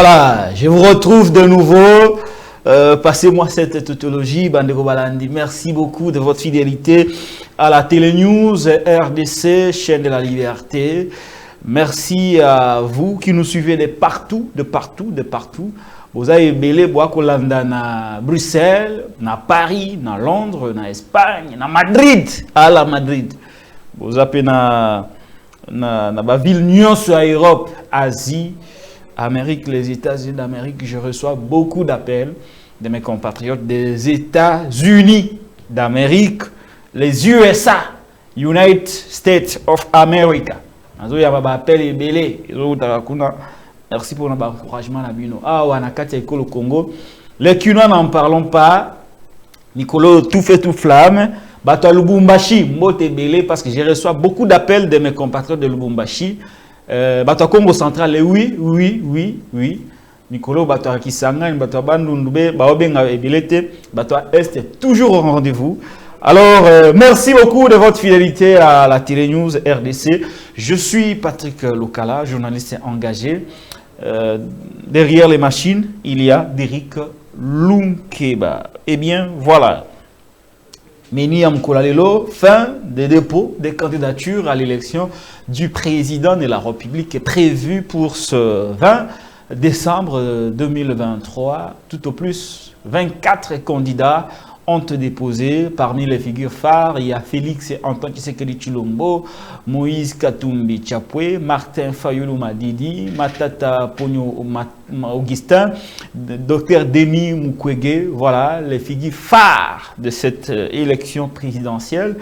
Voilà, je vous retrouve de nouveau. Passez-moi cette tautologie, Bandeko Balandi. Merci beaucoup de votre fidélité à la Télé News RDC, chaîne de la liberté. Merci à vous qui nous suivez de partout, de partout, de partout. Vous avez belé Boakolanda na Bruxelles, na Paris, na Londres, na Espagne, na Madrid, à la Madrid. Vous avez na ville nyonso à Europe, Asie, Amérique, les États-Unis d'Amérique. Je reçois beaucoup d'appels de mes compatriotes des États-Unis d'Amérique, les USA, United States of America. Merci pour l'encouragement. Ah, on a le Congo. Les Cunois n'en parlons pas. Nicolo, tout fait, tout flamme. Bato Lubumbashi, Mbote Belé, parce que je reçois beaucoup d'appels de mes compatriotes de Lubumbashi. Bato Congo central, oui. Nicolo, Bato Kisanga, Bato Bandundube, Baobenga et Belete, Bato Est, toujours au rendez-vous. Alors, merci beaucoup de votre fidélité à la Télé News RDC. Je suis Patrick Lokala, journaliste engagé. Derrière les machines, il y a Derrick Lunkeba. Eh bien, voilà. Meniam Kolalelo, fin des dépôts des candidatures à l'élection du président de la République est prévue pour ce 20 décembre 2023. Tout au plus, 24 candidats ont déposé. Parmi les figures phares, il y a Félix Antoine Tshisekedi Tshilombo, Moïse Katumbi Chapwe, Martin Fayulu Madidi, Matata Pogno Augustin, Dr Denis Mukwege. Voilà les figures phares de cette élection présidentielle.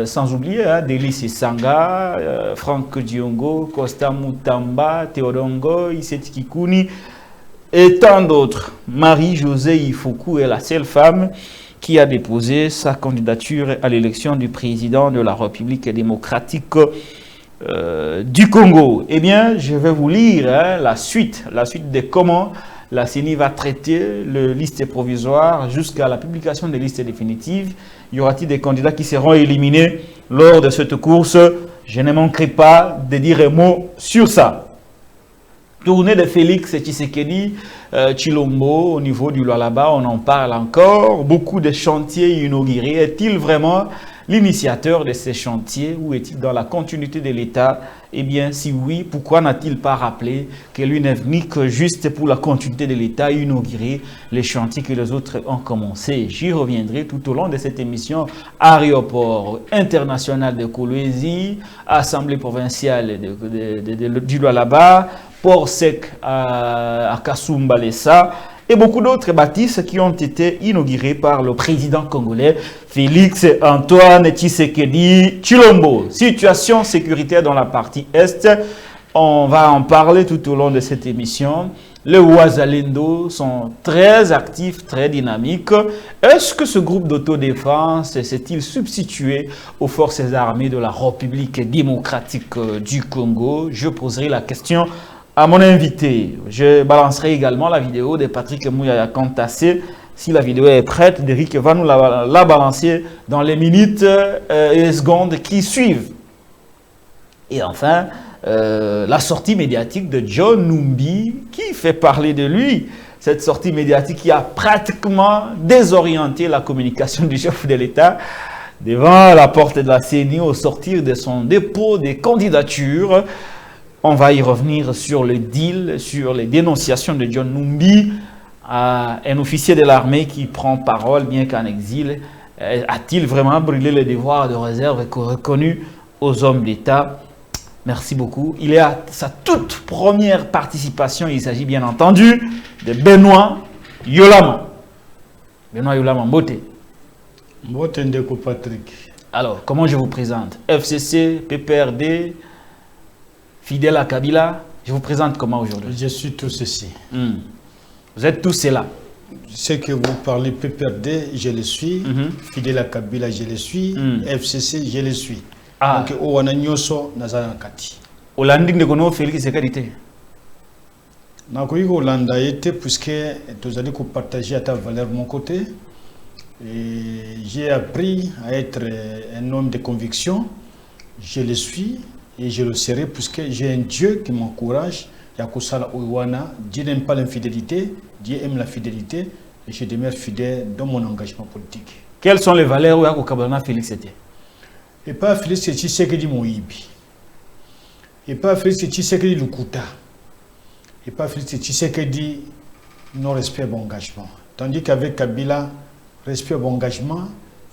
Sans oublier Delis Sanga, Franck Diongo, Costa Mutamba, Théodongo, Iseti Kikouni et tant d'autres. Marie-Josée Ifoku est la seule femme qui a déposé sa candidature à l'élection du président de la République démocratique du Congo. Eh bien, je vais vous lire la suite de comment la CENI va traiter les listes provisoires jusqu'à la publication des listes définitives. Y aura-t-il des candidats qui seront éliminés lors de cette course? Je ne manquerai pas de dire un mot sur ça. Tournée de Félix Tshisekedi Tshilombo au niveau du Lualaba, on en parle encore. Beaucoup de chantiers inaugurés. Est-il vraiment l'initiateur de ces chantiers ou est-il dans la continuité de l'État? Eh bien, si oui, pourquoi n'a-t-il pas rappelé que lui n'est venu que juste pour la continuité de l'État inaugurer les chantiers que les autres ont commencé? J'y reviendrai tout au long de cette émission. Aéroport international de Kolwezi, Assemblée provinciale du Lualaba, Port sec à Kasumbalesa et beaucoup d'autres bâtisses qui ont été inaugurées par le président congolais Félix Antoine Tshisekedi Tshilombo. Situation sécuritaire dans la partie Est, on va en parler tout au long de cette émission. Les Ouazalendo sont très actifs, très dynamiques. Est-ce que ce groupe d'autodéfense s'est-il substitué aux forces armées de la République démocratique du Congo? Je poserai la question à mon invité. Je balancerai également la vidéo de Patrick Mouyaya Kantassé. Si la vidéo est prête, Derrick va nous la balancer dans les minutes et secondes qui suivent. Et enfin, la sortie médiatique de John Numbi, qui fait parler de lui. Cette sortie médiatique qui a pratiquement désorienté la communication du chef de l'État devant la porte de la CENI au sortir de son dépôt des candidatures. On va y revenir sur le deal, sur les dénonciations de John Numbi, un officier de l'armée qui prend parole bien qu'en exil. A-t-il vraiment brûlé les devoirs de réserve reconnus aux hommes d'État? Merci beaucoup. Il est à sa toute première participation. Il s'agit bien entendu de Benoît Yolama. Benoît Yolama, Mbote. Mbote Ndeko Patrick. Alors, comment je vous présente? FCC, PPRD, fidèle à Kabila. Je vous présente comment aujourd'hui? Je suis tout ceci. Vous êtes tous cela. Ce que vous parlez PPRD, je le suis. Fidèle à Kabila, je le suis. FCC, je le suis. Ah. Donc, on a nyoso nazana kati. Hollande de Gono Félix Sekadité. Nakoui Hollande a été puisque tu as dit que partager à ta valeur mon côté. J'ai appris à être un homme de conviction. Je le suis et je le serai puisque j'ai un Dieu qui m'encourage Yakusala Ouiwana, Dieu n'aime pas l'infidélité, Dieu aime la fidélité, et je demeure fidèle dans mon engagement politique. Quelles sont les valeurs où Yako Kabalana Félix était? Et pas Félix Tshisekedi Moïbi. Et pas Félix Tshisekedi Lukuta. Et pas Félix Tshisekedi non-respect bon engagement. Tandis qu'avec Kabila, respect bon engagement,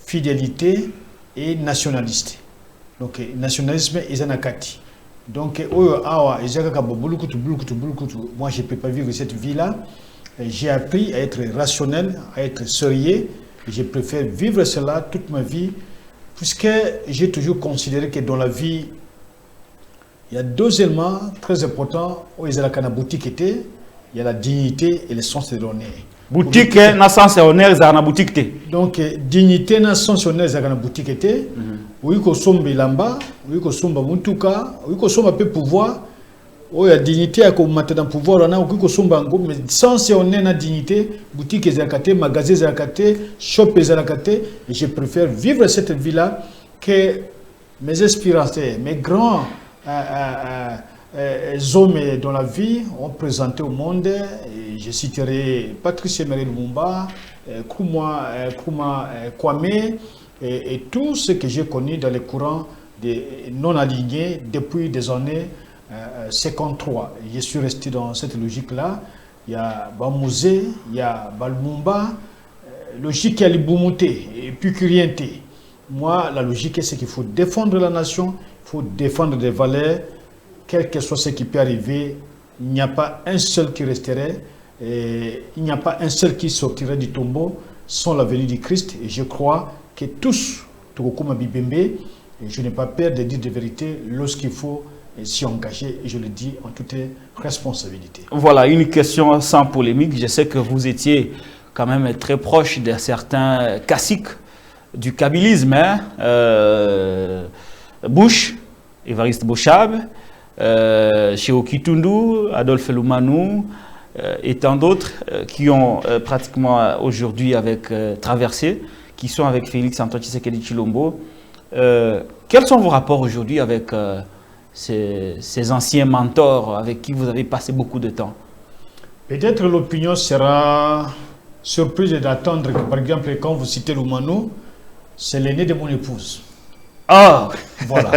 fidélité et nationaliste. Donc, nationalisme et zanakati. Donc, moi, je ne peux pas vivre cette vie-là. J'ai appris à être rationnel, à être sérieux. Je préfère vivre cela toute ma vie, puisque j'ai toujours considéré que dans la vie, il y a deux éléments très importants. Il y a la dignité et le sens de l'honneur. Boutique, na sens honneur, ça na boutique. Donc, dignité, na sens honneur, ça na boutique. Oui, ko sombe lamba, oui, ko somba mutuka, oui, ko somba peu pouvoir. Oui, la dignité a comme maintenant pouvoir, on a oui, ko somba ngo, mais sens honneur na dignité, boutique zakate, magasin zakate, shop zakate. Et je préfère vivre cette vie-là que mes aspirateurs, mes grands hommes dans la vie ont présenté au monde. Et je citerai Patrice Emery Lumumba, Kuma Kwame et tout ce que j'ai connu dans les courants non alignés depuis des années 53. Je suis resté dans cette logique-là. Il y a Bamouze, il y a Balmumba, logique à l'ibumuté et puis curienté. Moi, la logique, c'est qu'il faut défendre la nation, il faut défendre des valeurs, quel que soit ce qui peut arriver. Il n'y a pas un seul qui resterait, et il n'y a pas un seul qui sortirait du tombeau sans la venue du Christ. Et je crois que tous, et je n'ai pas peur de dire des vérités lorsqu'il faut s'y engager, et je le dis en toute responsabilité. Voilà, une question sans polémique. Je sais que vous étiez quand même très proche de certains caciques du kabylisme, hein? Bush, Évariste Bochab, Cheo Kitundu, Adolphe Lumanou, et tant d'autres qui ont pratiquement aujourd'hui traversé, qui sont avec Félix Antoine Tshisekedi Tshilombo. Quels sont vos rapports aujourd'hui avec ces anciens mentors avec qui vous avez passé beaucoup de temps? Peut-être l'opinion sera surprise d'attendre que, par exemple, quand vous citez Lumanou, c'est l'aîné de mon épouse. Ah, voilà,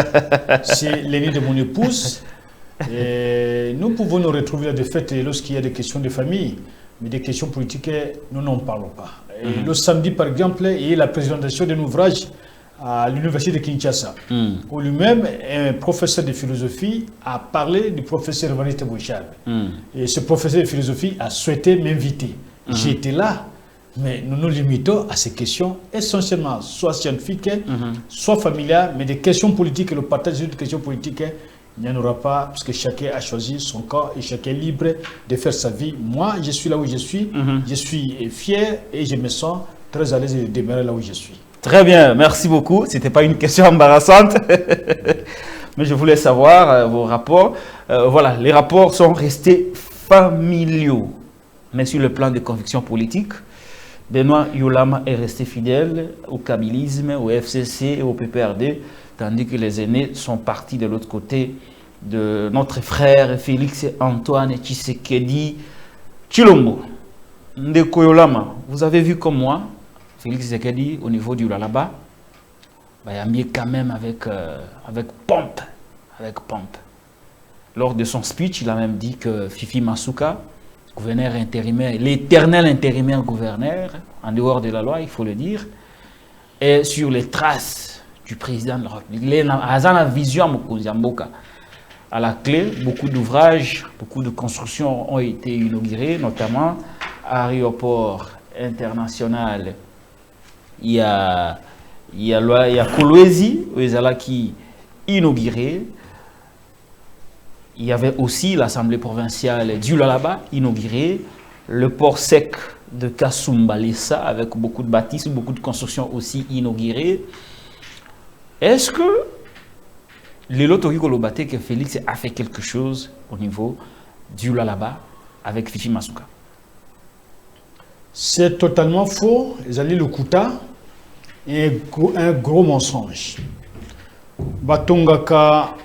c'est l'aîné de mon épouse. Et nous pouvons nous retrouver à des fêtes lorsqu'il y a des questions de famille, mais des questions politiques, nous n'en parlons pas. Et le samedi, par exemple, il y a la présentation d'un ouvrage à l'université de Kinshasa, où lui-même, un professeur de philosophie, a parlé du professeur Évariste Bochab. Et ce professeur de philosophie a souhaité m'inviter. J'étais là. Mais nous nous limitons à ces questions essentiellement soit scientifiques, soit familiales, mais des questions politiques, le partage des questions politiques, il n'y en aura pas, parce que chacun a choisi son camp et chacun est libre de faire sa vie. Moi, je suis là où je suis fier et je me sens très à l'aise de demeurer là où je suis. Très bien, merci beaucoup. Ce n'était pas une question embarrassante, mais je voulais savoir vos rapports. Voilà, les rapports sont restés familiaux, mais sur le plan des convictions politiques, Benoît Yolama est resté fidèle au kabylisme, au FCC et au PPRD, tandis que les aînés sont partis de l'autre côté de notre frère Félix Antoine Tshisekedi Tshilombo. Ndeko Yolama, vous avez vu comme moi, Félix Tshisekedi au niveau du Lualaba, il a mis quand même avec pompe. Lors de son speech, il a même dit que Fifi Masuka, gouverneur intérimaire, l'éternel intérimaire gouverneur, en dehors de la loi, il faut le dire, est sur les traces du président de la République. La vision à la clé, beaucoup d'ouvrages, beaucoup de constructions ont été inaugurées, notamment à l'aéroport international. Il y a Kolwezi, qui inauguré. Il y avait aussi l'Assemblée provinciale du Lualaba inaugurée, le port sec de Kasumbalesa avec beaucoup de bâtisses, beaucoup de constructions aussi inaugurées. Est-ce que le Lotori Kolobate que Félix a fait quelque chose au niveau du Lualaba avec Fifi Masuka? C'est totalement faux. Ils allaient le Kouta et un gros mensonge. Batongaka.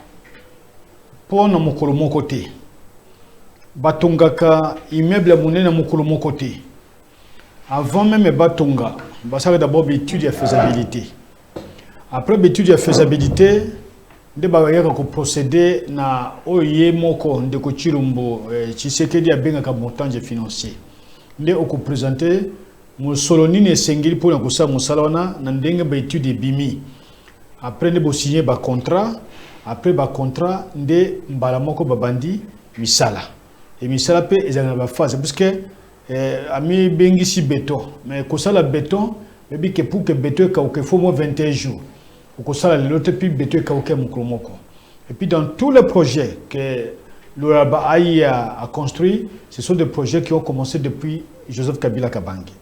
Pour mon côté, batongaka immeuble monene mukulu moko te. Avant même batonga, basaka d'abord l'étude de faisabilité. Après l'étude de faisabilité, nde bayaka ko procéder na oye moko ndeko Chilombo Tshisekedi abengaka montage financier. Nde oko présenter mosolo nini esengeli pour kosa mosala wana na ndenge ba étude bimi. Après nde bo signer ba contrat, après ba contrat nde mbala moko babandi misala. Et misala pe ezanga ba phase parce que ami bengisi béton, mais kosala béton, mais que pour que béton il faut moins 21 jours. Pour kosala l'autre puis béton moko. Et puis dans tous les projets que l'Oraba a construit, ce sont des projets qui ont commencé depuis Joseph Kabila Kabange.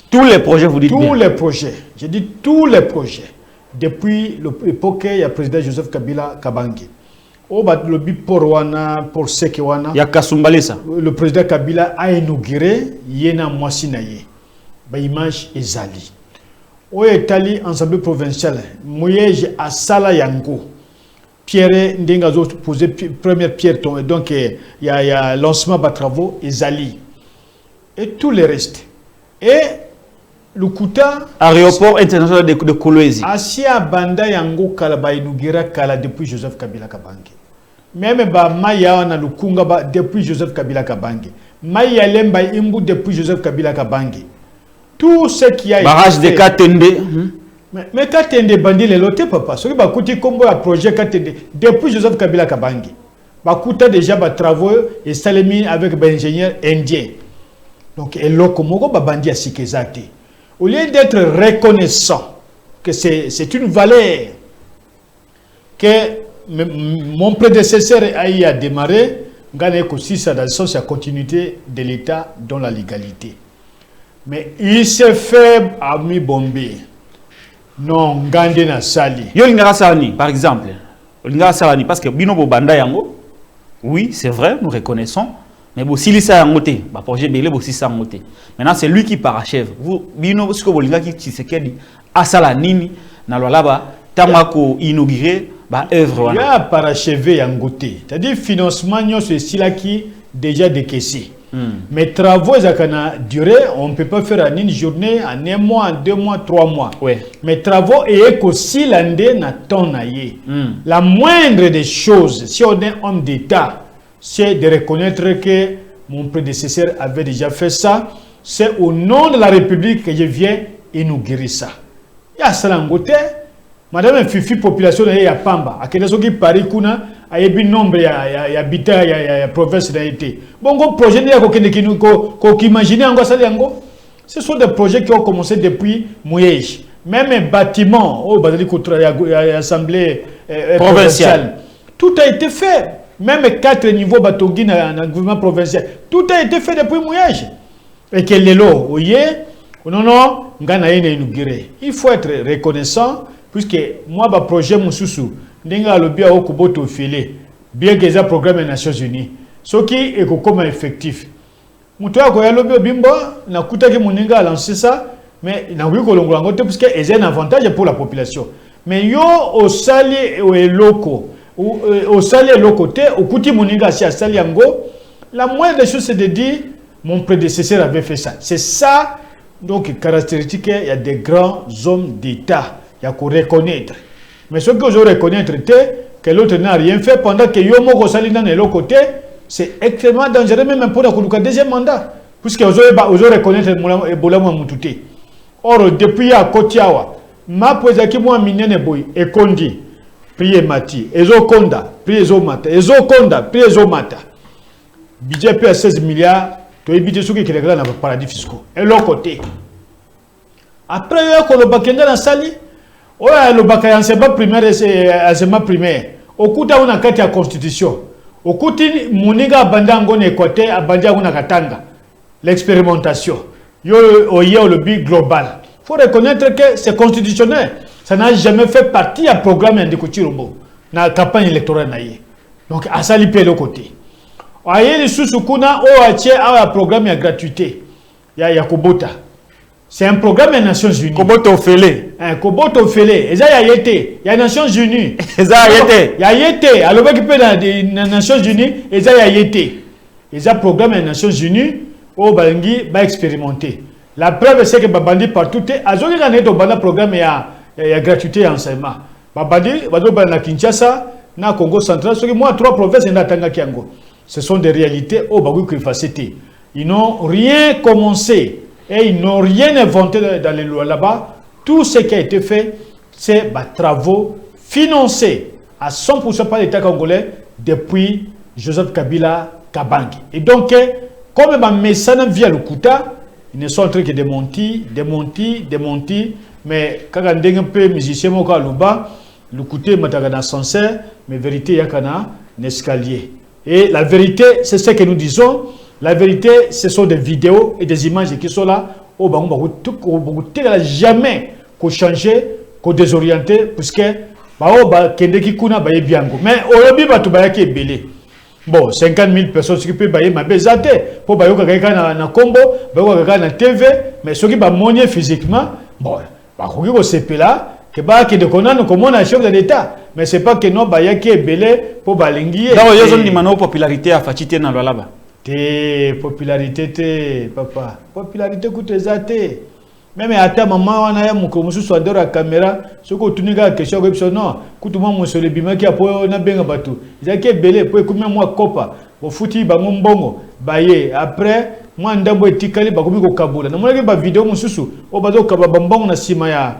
Tous les projets, vous dites tous bien. Les projets. J'ai dit tous les projets. Depuis l'époque, il y a le président Joseph Kabila Kabange. Au lobby pour Wana, pour Sekewana. Il y a Kasumbalesa. Le président Kabila a inauguré Yena Mwasinaye. Ba image ezali. Au Italie, ensemble provincial. Moyege à Sala Yango. Pierre Ndengazo posé première pierre. Donc il y a lancement de travaux ezali. Et tout le reste. Et le Kouta. Aéroport international de Kolwezi. Asia Banda Yango Kalaba inaugura Kala depuis Joseph Kabila Kabange. Même ba Maya na Lukunga ba depuis Joseph Kabila Kabange. Maya Lemba Imbu depuis Joseph Kabila Kabange. Tout ce qui a barrage de Katende. Mais Katende bandi le loté papa. Ce qui va coûter comme un projet Katende depuis Joseph Kabila Kabange. Ba coûta déjà ba travaux et salemi avec ba ingénieur indien. Donc et lokomoko ba bandi a sikezate. Au lieu d'être reconnaissant que c'est une valeur que mon prédécesseur a démarré, ça dans le sens de la continuité de l'État dans la légalité. Mais il s'est fait à mi bombé. Non, Gandé na sali. Yo lingara salani, par exemple. Lingara salani, parce que bino bo banda yango, oui, c'est vrai, nous reconnaissons. Mais bon, si ça a monté, bah projet belé aussi ça a monté. Maintenant, c'est lui qui parachève. Vous, bino, ce que vous l'ingara qui se dit, asala nini, na là-bas, tamako inauguré. Il y a parachevé Yangoté. C'est-à-dire financement, c'est celui qui déjà décaissé. Mais travaux, ça a duré, on ne peut pas faire en une journée, en un mois, en 2 mois, 3 mois. Ouais. Mais travaux, et aussi l'année, la moindre des choses, si on est homme d'État, c'est de reconnaître que mon prédécesseur avait déjà fait ça. C'est au nom de la République que je viens inaugurer ça. Il y a ça Yangoté. Madame Fifi, population de Pamba, à quel qui Paris Kuna, a eu nombre d'habitants, il y a province d'Haïti. Bon, projet qui imagine en Gossaliango. Ce sont des projets qui ont commencé depuis Mouyej. Même un bâtiment, au l'Assemblée provinciale. Tout a été fait. Même 4 niveaux Batogui dans le gouvernement provincial. Tout a été fait depuis Mouyej. Et quel est l'eau? Non, il faut être reconnaissant. Puisque moi, le projet Moussoussou, Nenga Lobia Okuboto Félé, bien que ça programme des Nations Unies, ce qui est comme effectif. Moutoua Koya Lobia Bimbo, n'a coûté que Moninga a lancé ça, mais n'a vu que l'on puisque c'est un avantage pour la population. Mais yo au sali au loco, au sali au côté, au côté Moninga si à Saliango, la moindre des choses c'est de dire mon prédécesseur avait fait ça. C'est ça, donc caractéristique, il y a des grands hommes d'État. Il y a qu'on reconnaître. Mais ce que je reconnaître, c'est que l'autre n'a rien fait pendant que Yomo Sali dans l'autre côté, c'est extrêmement dangereux même pour le deuxième mandat. Puisque vous reconnaître Ebola Moutouté. Or, depuis à Kotiawa, ma posaki moi minene boy, et Kondi, priez Mati, Ezo Konda, priez Ezo Mata, Ezo Konda, priez Ezo Mata. Budget à 16 milliards, tu es budget qui est dans les paradis fiscaux. Et l'autre côté. Après, il y a qu'on bakenda dans Sali. Ouais, le bac enseignement primaire et enseignement primaire. Au coup on a la constitution. Au coup Muniga Bandango Nekote à Bandiaguna Katanga. L'expérimentation. Yo le but global. Il faut reconnaître que c'est constitutionnel. Ça n'a jamais fait partie du programme de Koutirombo. Dans la campagne électorale. Donc, à ça, il peut le côté. Aïe, les sous-soukuna, un programme de gratuité. Il y a Kobota. C'est un programme des Nations Unies. Koboto Félé. Koboto Félé. Et ça, il y a été. Il y a les Nations Unies. Et ça, il y a été. Il y a été. Alors, qui peut dans les Nations Unies, et ça, il y a été. Ils ont un programme des Nations Unies où Balingi va expérimenter. La preuve c'est que Babandi partout est à zone de programme et gratuité et enseignement. Babandi va na Kinshasa, na Congo central, ce que moi 3 provinces et na Tanga Kiango. Ce sont des réalités au Bagou qui facilité. Ils n'ont rien commencé et ils n'ont rien inventé dans les lois là-bas. Tout ce qui a été fait, c'est des travaux financés à 100% par l'État congolais depuis Joseph Kabila Kabangi. Et donc, comme un message via le Kouta, ils ne sont en train que de monter, mais quand on est un peu musicien, le Kouta est un ascenseur, mais la vérité, il y a un escalier. Et la vérité, c'est ce que nous disons. La vérité, ce sont des vidéos et des images qui sont là. Au Bango, jamais qu'on changer, qu'on désorienter, puisque Kendeki Kuna baye biango. Mais au lobby, tu baye qui est belé. Bon, 50 000 personnes qui peuvent bayer ma bezate pour bayer quelqu'un na combo, bayer quelqu'un na TV, mais ceux qui va monter physiquement, bon, bah qu'on y se là, que bah qui de connaître comment on a chef de l'État, mais c'est pas que non bayer qui est belé pour balingi. Dans les zones de popularité à fatiguer dans le là-bas. Te popularité te papa, popularité coûte zate. Même à ta maman, on a un moukoumou soit de la caméra, ce que tu n'as question comme non, coûte-moi mon seul bima qui a pour on a bien battu. Ils ont qu'à belé pour écouter moi copa, au fouti bangon bongo, baye après moi ndambo etikali bakomi ko kabula. Na mona ke ba vidéo mususu, o bazo kababambongo na sima ya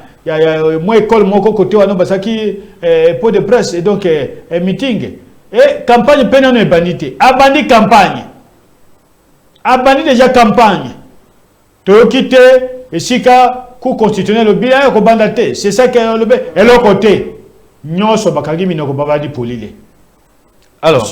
moi école moko côté wana basaki pot de presse et donc meeting et campagne peine no bandité. Abandi campagne. Abandi déjà campagne. To quitter et si coup constitutionnel le bilan ko bandate, c'est ça que le et l'autre côté nyoso bakagi minoko babadi polile. Alors,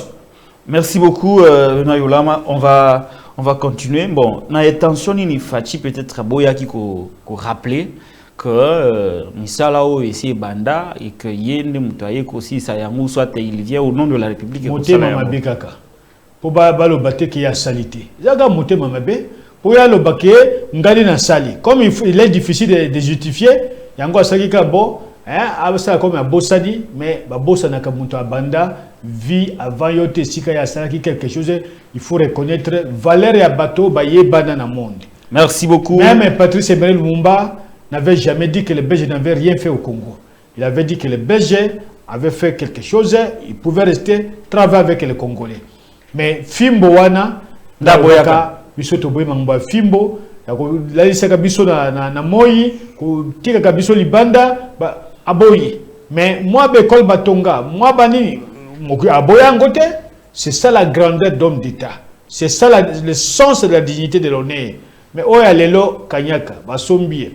merci beaucoup Nayolama, on va continuer. Bon, na intention ni fachi peut-être boya qui ko rappeler que Misalao ici banda et que yende mutaye ko si ça yamu soit il vient au nom de la République et motema mabikaka. Pour ba lo baté qui a salité. Zaga motema mabe. Pour y aller au baquet, ngali na sali. Comme il est difficile de justifier, yango asaki ka bo, ça comme un bossadi, mais ba bossa na kamuntu abanda vie avant yote sika ya salaki quelque chose, il faut reconnaître valeur ya bateau ba yebana na monde. Merci beaucoup. Même Patrice Emery Lumumba n'avait jamais dit que les Belges n'avaient rien fait au Congo. Il avait dit que les Belges avaient fait quelque chose, ils pouvaient rester travailler avec les Congolais. Mais Fimbo wana Daboyaka biso to boy mangba fimbo la lisaka biso na moyi ko tika ka biso libanda ba aboyi mais moi be kol batonga moi bani moku aboya ngote. C'est ça la grandeur d'homme d'état, c'est ça le sens de la dignité de l'honneur. Mais oya lelo kanyaka basombie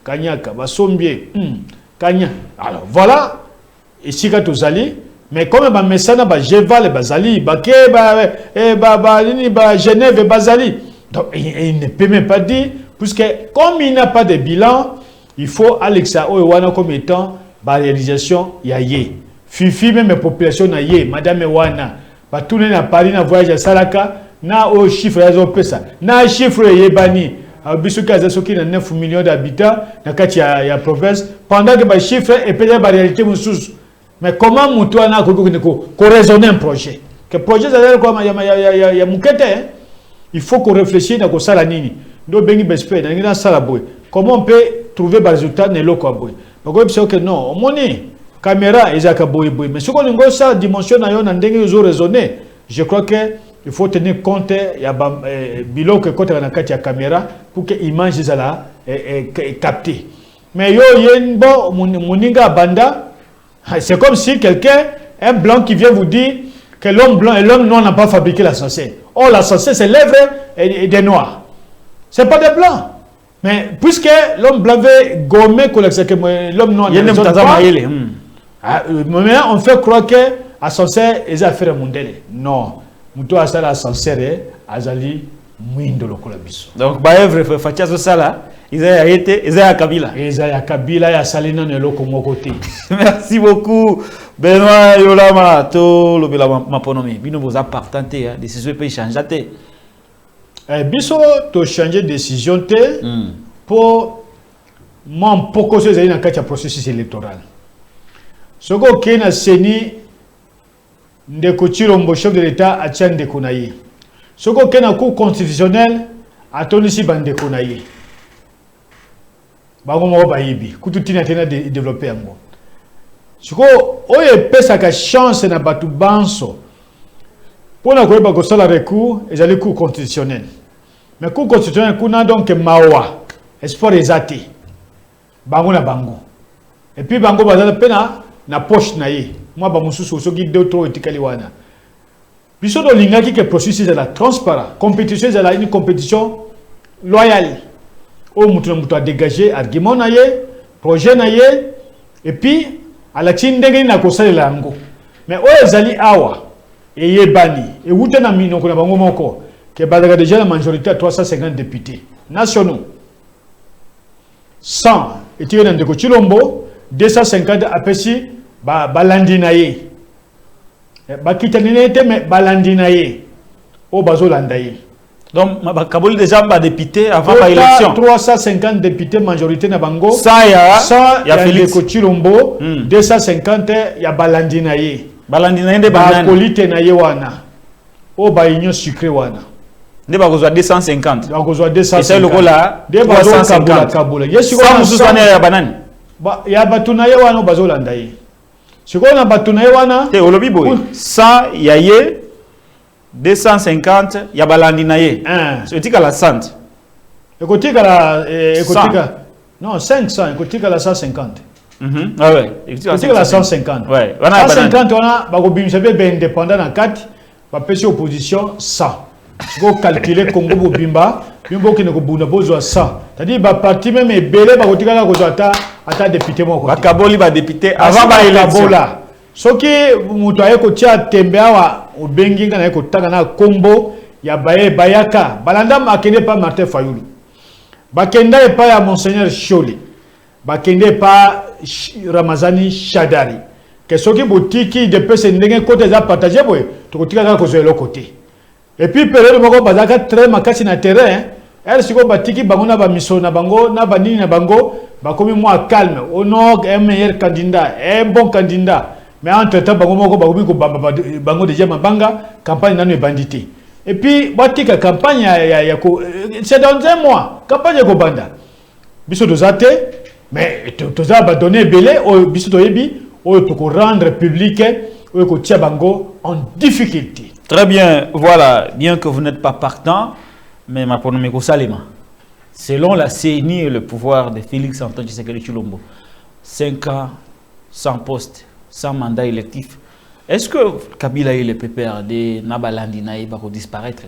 kanyaka basombie kanya. Alors voilà ici ka tozali. Mais comme ba mesana ba Jeval bazali baké ba Genève bazali, donc il ne peut même pas dire puisque comme il n'a pas de bilan, il faut Alexa Owana comme étant ba réalisation yaye. Fifi même population na ye madame wana ba tourner na Paris na voyage à Salaka na au chiffre ya zo pesa na chiffre yebani biso kaza soki na 9 millions d'habitants na kati ya province pendant que ba chiffre et peut-être ba réalité mususu. Mais comment Moutouana ko raisonner un projet? Que projet c'est comme il y a moukete. Il faut qu'on réfléchisse à ça la nini. Do bengi bespe na sala boy. Comment on peut trouver des résultats ne loko boy. Donc on peut que non, moni caméra ezaka boy boy. Mais ce qu'on ngo ça dimension na yo na ndenge yo raisonner. Je crois que il faut tenir compte ya bilan que côté na kati ya caméra pour que image zala capter. Mais yo yenbo moninga banda. C'est comme si quelqu'un, un blanc qui vient vous dire que l'homme blanc et l'homme noir n'ont pas fabriqué l'ascenseur. Or, l'ascenseur, c'est lèvres et des noirs. Ce n'est pas des blancs. Mais puisque l'homme blanc veut gommer l'homme noir ne raisonne pas, maintenant, on fait croire que l'ascenseur est affaire mondiale. Non. Moutou a ça l'ascenseur est azali mouindo lokola biso. Donc, baevre fatiazo sala. Isaiah Kabila. Isaiah Kabila ya salina ne loko mokote. Merci beaucoup Benoît Yolama to lobela maponomi. Bino vous appartenté décision peut changer biso to changer décision te pour moi poko se na kati ya processus électoral. Soko kena seni ndeko Chilombo chef de l'état a tiande konaye. Ce qu'on a un cours constitutionnel, à ton ici, bande konaye. Bango bayibi. Kututina tena développer un mot. Ce qu'on a une chance na batu banso. Pour la quoi bago sala recours, ils allaient cours constitutionnel. Mais cours constitutionnel, kuna donc mawa. Espoir exaté. Bango na bango. Et puis bango bazala pena na poche na ye. Moi ba mususu soki d'autres etikali wana. Biso do lingaki que processus est la transparent. Compétition est la une compétition loyale. O mutu mutu a dégagé argument na ye, projet na ye et puis à la tindenge na kosala lango. Mais o ezali awa et yebani et wuta na mino ko na bango moko que badaga déjà la majorité à 350 députés nationaux. 100 et tu es dans Chilombo 250 apesi balandi na ye bakitanine te me balandi na ye o bazolanda ye. Donc Kaboli déjà ba député avant la élection 350 députés majorité na bango ça ya Félix Chilombo 250 ya balandi na ye de banane kolite na ye wana o ba union sucré wana ne ba kozwa 250 ba kozwa 250 et c'est le là de 350 kabula yeshi ko mususane ya banane ba ya batuna ye wana bazolanda ye siko na batuna ye wana te olobi boy 100 ya ye 250 ya balandi na ye so etika la 100 ekotika la ekotika non 500 ekotika la 150 ah ouais ekotika la 150 ouais 150 wana bakobimisa be indépendant na kati ba pesi opposition 100 siko calculer Congo bobimba bimbo kene ko bunda bozwa 100 c'est-à-dire ba parti même ebele bakotika ka kozwa ata député moko bakaboli ba député avant ba élection soki mutu aye kotia tembe awa obengi ngana ye kotanga na kombo ya bayaka balanda makende pa Martin Fayulu bakenda epa ya Monseigneur Choli bakende epa Ramazani Shadari que soki botiki depuis ce ndenge côté za partager boy tokotika ka kozwa le côté et puis période moko bazaka très makasi na terrain elle siko batiki bango na ba miso na bango na banini na bango bakomi moi calme au nord un meilleur candidat un bon candidat. Mais entre-temps, bango déjà mabanga campagne nanu bandité. Et puis batika campagne c'est dans un mois campagne ko banda. Biso dozate mais toza ba donner belé o biso toyebi o to ko rendre public o ko tia bango en difficulté. Très bien, voilà, bien que vous n'êtes pas partant, mais ma pronomiko Salema. Selon la CENI et le pouvoir de Félix Antoine Tshisekedi Tshilombo, 5 ans sans poste, sans mandat électif. Est-ce que Kabila et le PPRD Nabalandi Naïba vont disparaître?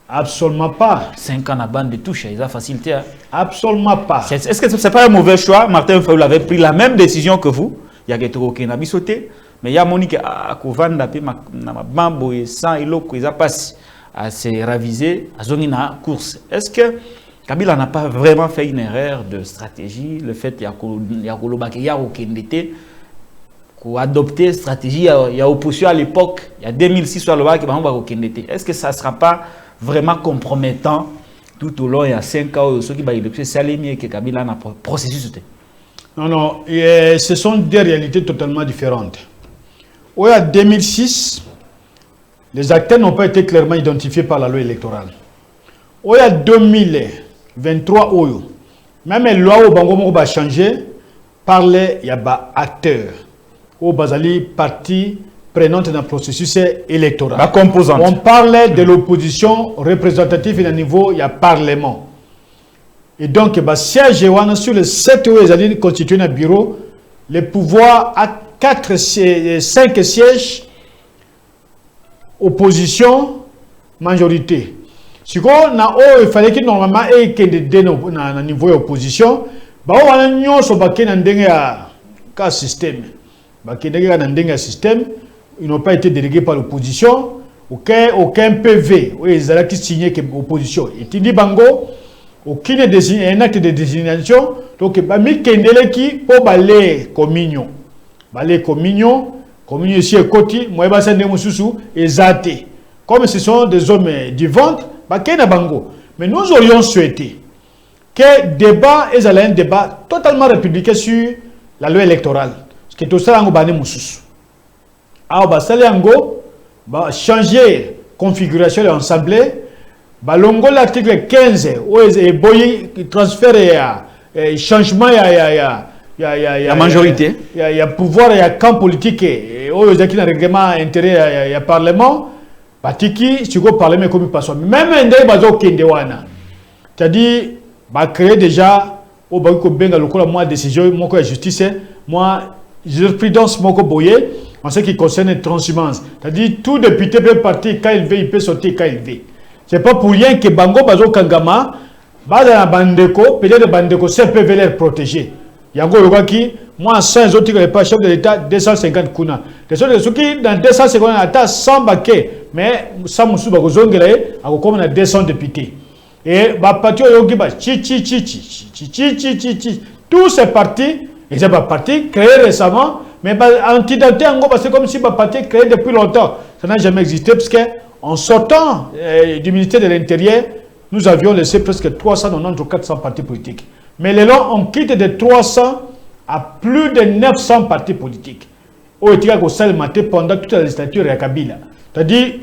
Absolument pas. 5 ans à bande de touche, ils ont facilité. Absolument pas. Est-ce que ce n'est pas un mauvais choix? Martin Fayulu avait pris la même décision que vous. Il y a quelques qui ont sauté, mais il y a Monique à Kouvanda, Bambo et sans Iloko, ils ont passé à se raviser à zone na course. Est-ce que Kabila n'a pas vraiment fait une erreur de stratégie? Le fait qu'il y a adopté stratégie, il y a opposition à l'époque, il y a 2006 sur le bas qui est-ce que ça ne sera pas vraiment compromettant tout au long, il y a 5 ans, ceux qui ont été salémiers que Kabila n'a pas processus? Non, non, ce sont deux réalités totalement différentes. Au 2006, les acteurs n'ont pas été clairement identifiés par la loi électorale. Au 2023, même la loi au Bango va changer, parler, il y a acteurs. Au Bazali, partie prenante dans le processus électoral. La composante. On parlait de l'opposition représentative à niveau, il y a parlement. Et donc, siège sur les 7 où ils allaient constituer un bureau, le pouvoir à 5 sièges, opposition, majorité. Si il fallait que normalement il y ait un niveau d'opposition, il y a un système. Ils n'ont pas été délégués par l'opposition. Aucun PV, ils ont signé l'opposition. Et tu dis bango, aucun acte de désignation. Donc, il y a un qui pour balayer communion. Balayer communion ici est côté, moi, je suis exalté. Comme ce sont des hommes du ventre, mais nous aurions souhaité que le débat est un débat totalement républicain sur la loi électorale. Parce que tout ça, on va changer configuration de l'Assemblée, balongo l'article 15, où il transfert et changement, la majorité. Il y a pouvoir, il y a camp politique, et où il y a un règlement intérêt, il y a parlement, Batiki, si vous parlez, mais comme il passe. Même un des bateaux qui est c'est-à-dire, créer déjà, au Bakou Benga, le moi, décision, moi, la justice, moi, jurisprudence, moi, boyé, en ce qui concerne la transhumance. C'est-à-dire, tout député peut partir quand il veut, il peut sortir quand il veut. Ce n'est pas pour rien que Bango Bazo Kangama, Bada Bandeko, peut-être Bandeko, c'est peut les protéger. Yango Yogaki, moi, 100 autres qui pas chef de l'État, 250 kuna. Les autres qui, dans 250 l'État, 100 baquets, mais ça, Moussou Bagozongele, a comme 200 députés. Et Bapatio Yogi, tous ces partis, ils sont partis créés récemment, mais antidaté en gros, c'est comme si Bapati créé depuis longtemps. Ça n'a jamais existé, parce qu'en sortant du ministère de l'Intérieur, nous avions laissé presque 390 ou 400 partis politiques. Mais les longs, on quitte de 300 à plus de 900 partis politiques. Au Etika Maté pendant toute la législature de Kabila. C'est-à-dire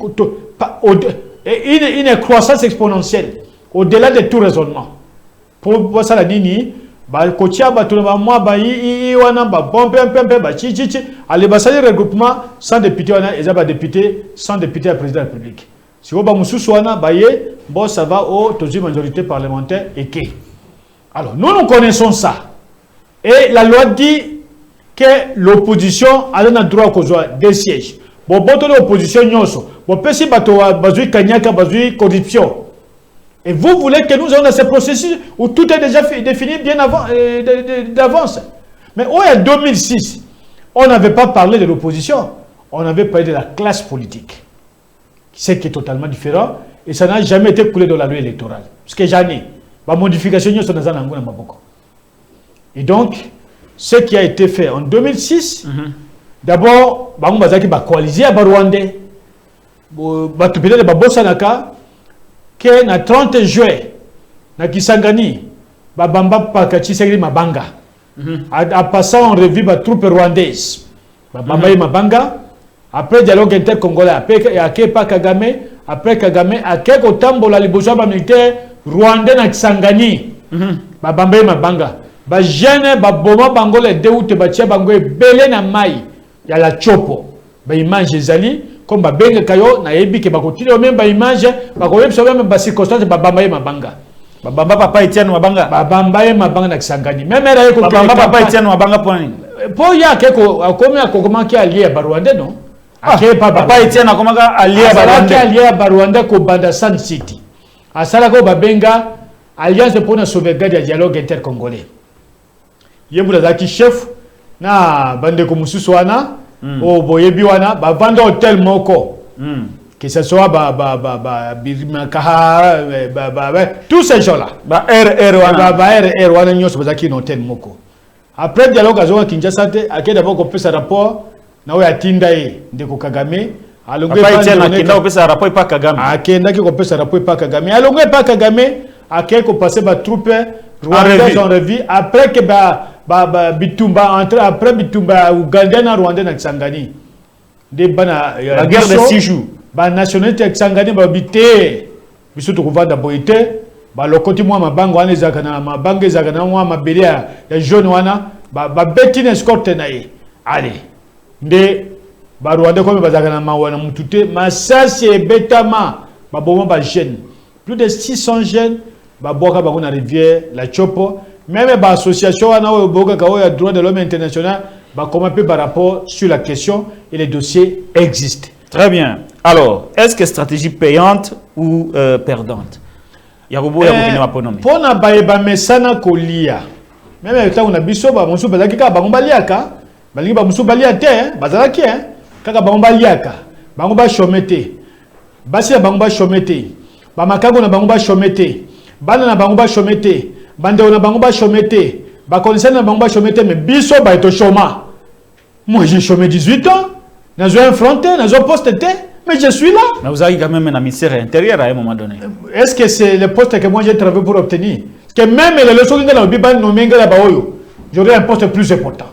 une croissance exponentielle, au-delà de tout raisonnement. Pour voir ça, la Nini, Kotia, moi, allez, regroupement, 100 députés, ils ont députés, 100 députés à président de la République. Si vous avez bon, ça va aux majorité parlementaire et qui. Alors, nous connaissons ça. Et la loi dit que l'opposition a le droit à des sièges. Bon, l'opposition, bon, si vous corruption. Et vous voulez que nous ayons dans ce processus où tout est déjà défini bien avant d'avance. Mais en 2006, on n'avait pas parlé de l'opposition. On avait parlé de la classe politique. C'est qui est totalement différent. Et ça n'a jamais été coulé dans la loi électorale. Parce que j'en ai. La modification, et donc, ce qui a été fait en 2006, d'abord, il va coaliser à Rwandais. Peut-être que na 30 juillet, na Kisangani, Bamba Pakachisegri Mabanga, a passé en revue les troupes rwandaises. Bamba Mabanga, après dialogue intercongolais, après Kagame, après Kagame, à quelques temps, la libération militaire rwandais na Kisangani, Bamba Mabanga. Ba jeune ba boma bango le deute ba tia bango belé na mai ya la chopo ba image ezali comme ba benga kayo na yebi ke ba continuer même ba image ba ko yebso même ba circonstance ba bamba ye mabanga ba bamba papa Etienne Mabanga ba bamba ye mabanga na Kisangani même era ko bamba papa Etienne Mabanga point po ya ke ko comme ya ko comment ki allié ba Rwanda non ake papa Etienne comment allié ba Rwanda allié ba Rwanda ko banda Sun City asala ko ba benga alliance pour la sauvegarde du dialogue intercongolais. Yebula zaki chef na bande ko mususu wana o boyebi wana ba vanda hotel moko que ce soit tous ces gens là ba RR wana nyoso bazaki na hotel moko après dialogue azoka Kinshasa te akeda boko pesa rapport na oya tinda ye ndeko Kagame alongwe pa Etienne akenda pesa rapport pa Kagame akenda ki ko pesa rapport pa Kagame alongwe pa Kagame akeko passer ba troupe rwandais en revue après que Bitumba entre après Bitumba Ouganda na Rwanda na Kisangani de bana la guerre de 6 jours ba nationalité Kisangani ba bité biso to kovanda boité ba lokoti mwa mabango wana ezaka na mabango ezaka na mwa mabele ya jaune wana ba betine escorte na ye allez nde ba Rwanda comme bazaka na mawana mutute masasi ebetama ba boma ba jeune plus de 600 jeunes ba boka ba na rivière la Chopo. Même l'association a droit de l'homme international comment par rapport sur la question et les dossiers existent. Très bien. Alors, est-ce que stratégie payante ou perdante? Yarubo ya ponomi. Pona baeba mesana kolia. Même temps on a biso ba musu bazaki ka bango baliaka, balingi ba musu baliate, bazalaki kaka bango baliaka. Bango ba chomete. Basi ya bango ba chomete. Ba makango na bango ba chomete. Bana na bango ba chomete. Bande on a bango chômé, ba connaissance na bango chômé mais biso ba eto chôma. Moi j'ai chômé 18 ans, dans un fronté, dans un poste T, mais je suis là. Mais vous avez quand même un ministère intérieur à un moment donné. Est-ce que c'est le poste que moi j'ai travaillé pour obtenir? Parce que même les leçons que dans le Biban no menga la baoyo, j'aurais un poste plus important.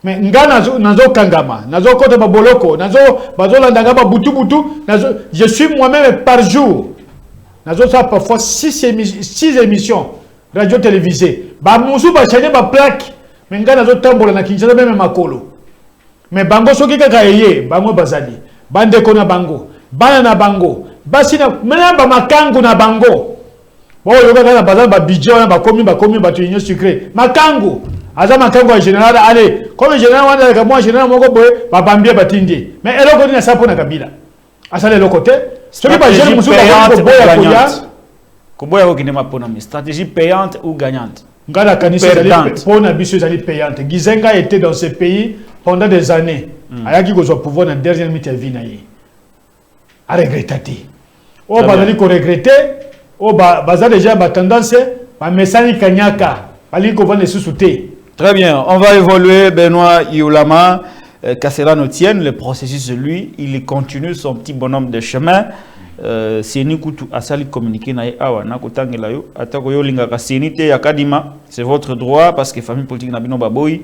Mais nga nazo kangama, nazo kota baboloko, nazo landanga ba butu, je suis moi-même par jour. Nazo ça parfois 6 émissions radio télévisées. Ba musu ba chaîne ba plaque. Mais nga nazo tambola na Kinshasa même makolo. Mais bango soki kaka yeye, bango bazali. Bande kona bango, bana na bango, basina mena ba makangu na bango. Bon yoka kana bazali ba bidjo na ba komi ba union sucré. Makangu. Aza makangu en général allez, comme général wanda ka moi général moko boye ba bambie batindi. Mais eloko ni na sapo na kabila. Asale le côté. Stratégie payante ou gagnante? Ngala kanisa pona biso ezali payante. Gizenga était dans ce pays pendant des années. Ayaki ko pouvoir na dernière minute ya vie na ye. A regretter. O bazali ko regretter, o baza déjà ba tendance ba mesani kanyaka, bali ko vendre sous-souté. Très bien, on va évoluer Benoît Iolama. Qu'à cela ne tienne, le processus, lui, il continue son petit bonhomme de chemin. C'est votre droit, parce que famille politique Nabino Baboy,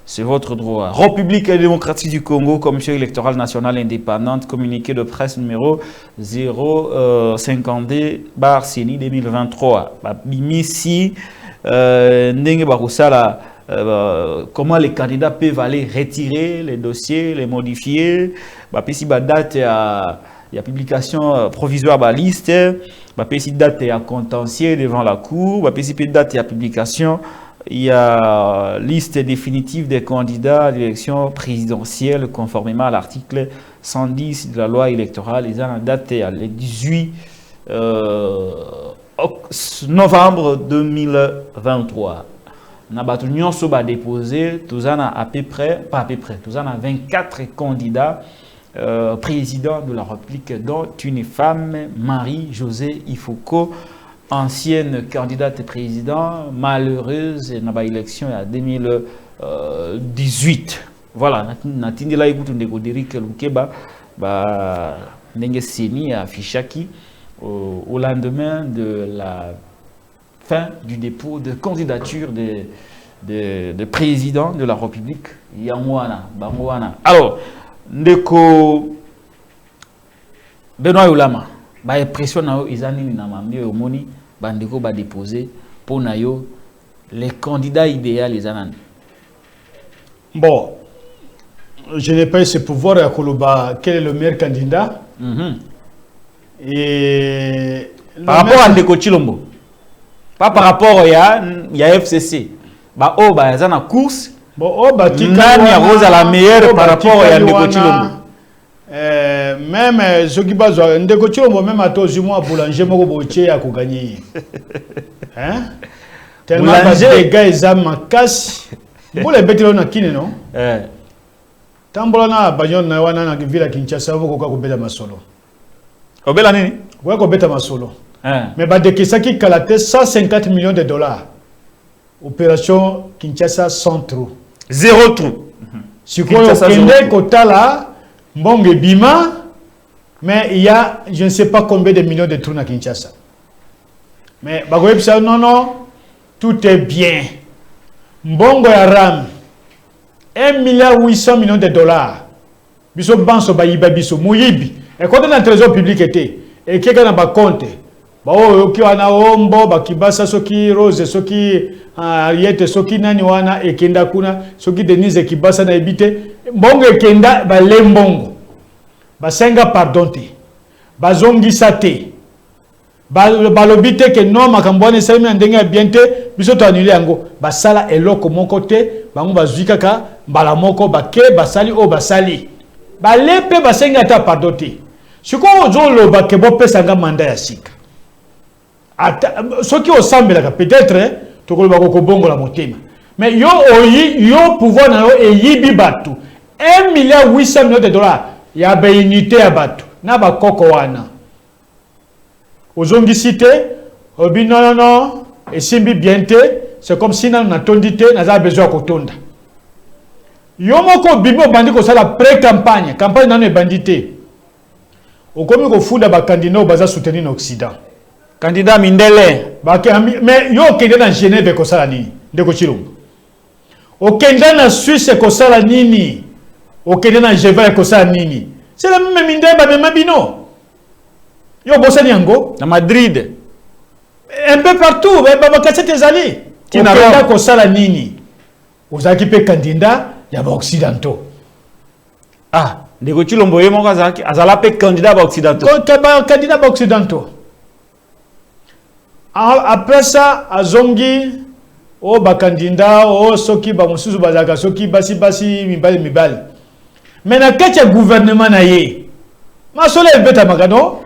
c'est votre droit. République démocratique du Congo, commission électorale nationale indépendante, communiqué de presse numéro 052/CENI 2023. Bimisi, Ndenge Barusala. Comment les candidats peuvent aller retirer les dossiers, les modifier. Si la date à publication provisoire de la liste, si date à contentieux devant la cour, si date à publication, il y a liste définitive des candidats à l'élection présidentielle conformément à l'article 110 de la loi électorale. Ils ont date le 18 novembre 2023. Nous avons déposé, nous avons à peu près, pas à peu près, nous avons 24 candidats présidents de la République, dont une femme, Marie-Josée Ifoko, ancienne candidate président, malheureuse, dans l'élection en 2018. Voilà, nous au lendemain de la fin du dépôt de candidature de président de la République. Yamwana. Alors, Ndeko Benoît Iolama, pression na izani na mamie omoni bandeko ba déposer pour nayo les candidats idéaux les anan. Bon, je n'ai pas eu ce pouvoir à Koloba. Quel est le meilleur candidat? Et par rapport à Ndeko Chilombo. Pas par rapport à FCC. Bah oh bah ça na course. Bon oh bah Nani a rose à la meilleure par rapport à Ndeko Chilombo. Même ce qui base Ndeko Chilombo même à toi moi boulanger moko boché à ko gagner. Hein? Tellement les gars ils ont ma casse. Pour les bêtes là na kine non? Tambola na banyon na wana na ville Kinshasa moko ko beta masolo. Obela nini? Ouais ko beta masolo. Mais Badekisaki Kalate 150 millions de dollars. Opération Kinshasa sans trou. Zéro trou. Si quoi au Kotala, Mbonge Bima, mais il y a je ne sais pas combien de millions de trous à Kinshasa. Mais Bagoyeb ça non, tout est bien. Mbongo Yaram 1,8 milliard de dollars. Biso banso bayiba biso muyibi. Et quand on a un trésor public était et quelqu'un n'a pas compté. Bao qui wana ombo bakibasa soki rose soki ariete soki nani wana ekenda kuna soki denise kibasa na ebite mbongo ekenda ba lembongo basenga pardon te bazongisa te balobite ke non makambo wana esali na ndenge ya bien te biso to annulé yango basala eloko moko te bango bazwi kaka mbala moko bake basali o basali balepe basenga ta pardon te siko ozoloba ke bopesanga mandat ya sika. Ce qui est au semble, peut-être, tu peux le bongo la motema. Mais yo pouvoir na yo et yibi batu 1,8 milliard de dollars. Ya ba unité à batu. Na ba koko wana. Ozongi cité, obi non, et simbi bienté, c'est comme si na tondité, na za besoin kotonda. Yo moko bibo bandi ko sala pré-campagne, campagne na bandité. Okomi ko funda ba candidat baza soutenir l'Occident. Candidat Mindele. Mais yo kende na Genève ko sala ni ndeko Chilombo. okenda na Suisse ekosala nini, okenda na Genève ekosala nini. C'est la même minde ba bino. Yo bosani yango na Madrid. Un peu partout, ba kasete ezali. Okenda kosala nini. Ozaki pe candidat ya ba occidentaux. Ah, ndeko Chilombo ye moko azala pe candidat ba occidentaux. Candidat ba occidentaux. Après ça, azongi o ba candidat o soki ba mususu bazaka soki basi mibali. Mais na kati ya gouvernement na ye. Masolo ebeta makano.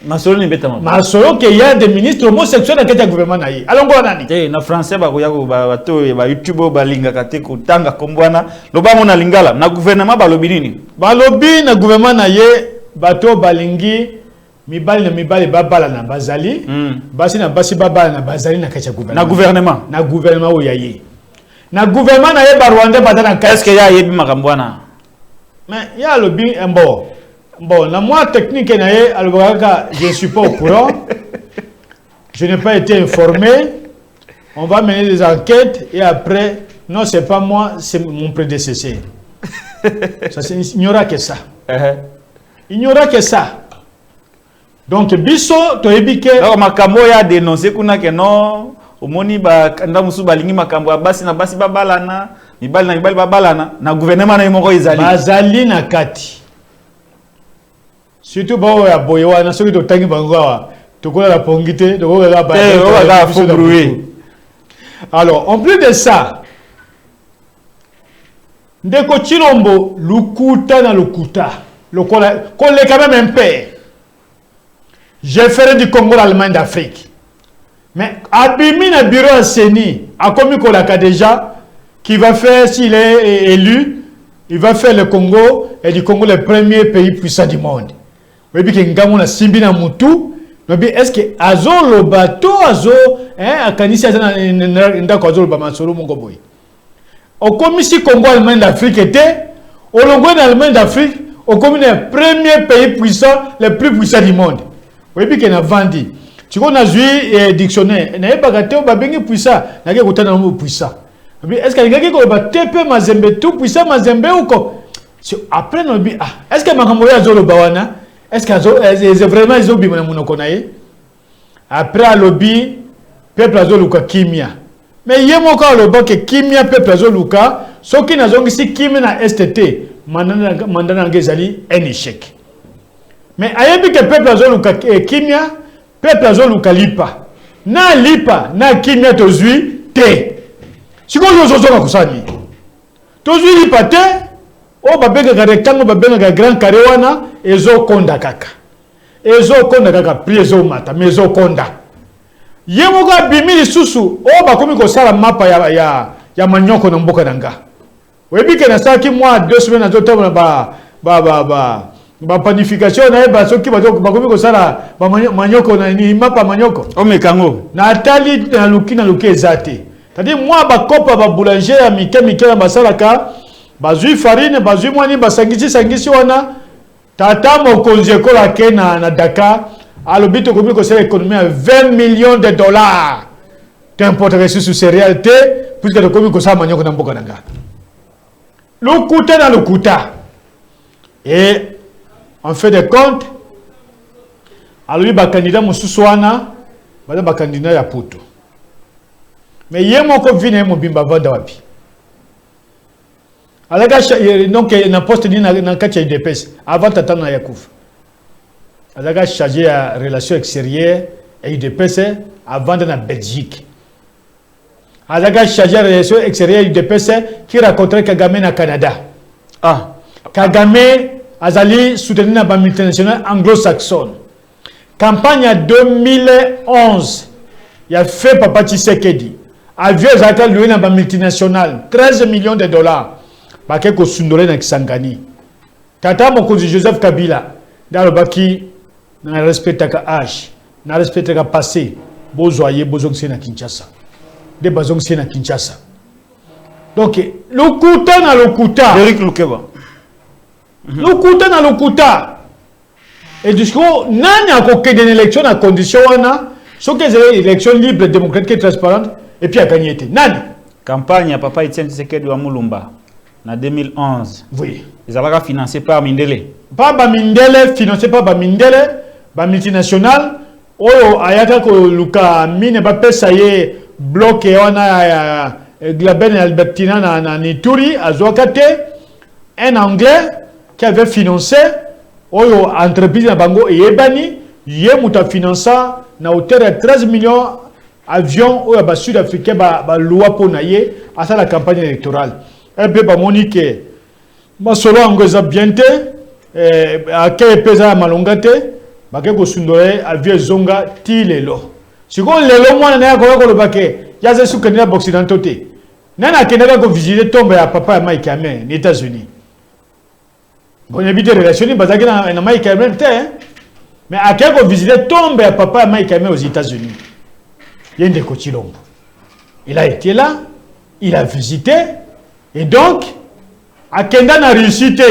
Masolo ni beta makano. Masolo ke ya des ministres homosexuels na kati ya gouvernement na ye. Alongo nani? Na français ba ko yako ba to ba YouTube ba linga kate ko tanga kombwana loba mona lingala na gouvernement ba lobi nini? Ba lobi na gouvernement na ye bato balingi mibali na mibali babala na bazali basi na basi babala na bazali na kati ya gouvernement. Na gouvernement o ya ye. Na gouvernement na ye ba Rwanda badana kati. Est-ce que ya yebi makambwana? Mais il y a le bien bon, la moi technique je ne suis pas au courant. Je n'ai pas été informé. On va mener des enquêtes et après, non, c'est pas moi, c'est mon prédécesseur. Il n'y aura que ça. Il n'y aura que ça. Donc, biso, to ebike. Alors, makambo ya dénoncé kuna que non, omoni ba kanda musu balingi makambo basi na basi babalana. Mibali na mibali babalana na gouvernement na yimoko izali bazali na kati surtout bawo ya boyewa na soki to tangi bangoa to kola la pongite to kola la ba alors en plus de ça ndeko Chilombo lukuta na lukuta lokola kolle quand même un peu j'ai fait du Congo l'Allemagne d'Afrique mais abimi na bureau à Seni a komi kolaka déjà qui va faire, s'il est élu, il va faire le Congo, et du Congo le premier pays puissant du monde. Mais puis qu'il y a un simbi na mutu, mais est-ce que azo le bateau azo, a kanisi azana ndako azo le bamasolo mongo boy. Au commissi Congo Allemagne d'Afrique était, au logo d'Allemagne d'Afrique, au commis le premier pays puissant, le plus puissant du monde. Oui puis qu'il y a vendu. Tu connais un dictionnaire, il n'y a pas gâté au babengi puissant, il y a un mot puissant. Est-ce qu'il y a quelqu'un qui a TP Mazembe tout puissant Mazembe ou quoi? Après, on dit, est-ce que Makamboya a le bawana? Est-ce que vraiment ils ont bien mon konaye? Après, à lobby, peuple a luka kimia. Mais il y a mon cas le bas que kimia peuple a luka, ce qui n'a pas ici kimia na STT, mandana ngezali un échec. Mais ayebi que peuple a luka kimia, peuple a luka lipa. Na lipa, na kimia tozui te. Si vous avez kusani tozui lipate o babenga rectangle babenga grand carré wana ezo konda kaka pri ezo mata mezo konda yemoko bimi susu o bakomi ko sala mapa ya manyoko na mboka nanga webike na saki moi 2 semaines na zoto na ba planification na ba soki bakomi ko sala ba manyoko na ni mapa manyoko o mekango na tali na luki ezate. C'est-à-dire, moi, je suis boulanger, je farine, je wana tata mokonzi ekola ke na Dakar, à l'obit de c'est l'économie à 20 millions de dollars d'imports ressources céréales, puisque le commis ça manioc na mboka nanga. Lukuta na lukuta. Et on fait des comptes. Alors, il y a un candidat Moussousouana, il y a un candidat Yaputo. Mais il y a un vine mo bimba vanda wapi. Alaga donc na poste ni na kati UDPS avant tata na Yakouf. Alaga chargé à relations extérieures et UDPS avant dans la Belgique. Alaga chargé à relations extérieures UDPS qui rencontrait Kagame na Canada. Ah, Kagame azali soutenu na ba multinationale anglo-saxonne. Campagne en 2011. Il a fait Papa Tshisekedi. Avion Zaka loué dans la multinationale, 13 millions de dollars. Baké ko sundole na Kisangani. Tata mokonzi Joseph Kabila, dans le baki, na respecte ka âge, na respecte ka passé, bozoye bozongse na Kinshasa. De bazongse na Kinshasa. Donc, lokuta na lokuta. Eric Lukeba. Lokuta na lokuta. Et du coup, nani a koke d'une élection à condition wana, ce que c'est une élection libre, démocratique et transparente. Et puis, il a gagné. Nani? campagne à papa Etienne Tshisekedi wa Mulumba en 2011. Oui. Ils allaient financés par Mindele. Pas Mindele, financé par Mindele, multinational. Oyo ayaka ko luka mine ba pesa ye bloc et on a Glaben et Albertina na Nituri azokate un anglais qui avait financé oyo entreprise na bango et ebani ye muta finança na hauteur de 13 millions avion oyo ba sud-africain ba loi pona ye à ça la campagne électorale. Un peu ba monique ma solo angoza biente a ke pesa malongate bake ko sundore avion zonga ti lelo. Siko lelo mwana na ko lo bake ya ze sukani na occidentaux te. Nana kenaka ko visiter tombe ya papa ya Mike Hamel aux États-Unis. Bon habite relation bazaki na Mike Hamel te. Mais à quel ko visiter tombe ya papa ya Mike Hamel aux États-Unis. Yende ko Chilombo. Il a été là, il a visité et donc a kenda na réussite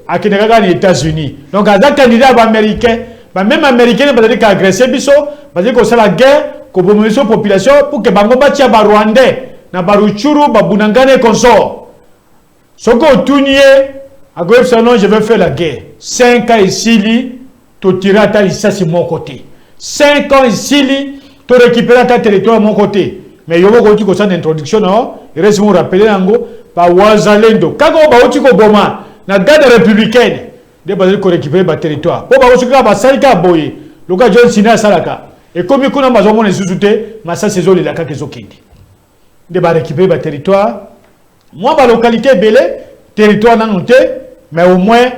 a kenaka aux États-Unis. Donc à candidat américain, même américain bazaki ka agresser biso, bazaki ko sala guerre ko bomoliso population pour que bango batia ba Rwandais na baruchuru babunangane consort. Soko tunye a non je vais faire la guerre. 5 ans ici to tirer ta ça c'est mon côté. 5 ans ici to récupérer ta territoire à mon côté. Mais yo ko ti ko ça d'introduction non, il reste vous rappeler nango ba wazalendo. Kako ba oti ko boma na garde républicaine de ba ko récupérer ba territoire. Po ba osuka ba salika boye. Luka John Sina salaka. Et comme kuna mazomo ne suzute, masa saison les laka kezo kindi. De ba récupérer ba territoire. Moi ba localité belé, territoire na noté, mais au moins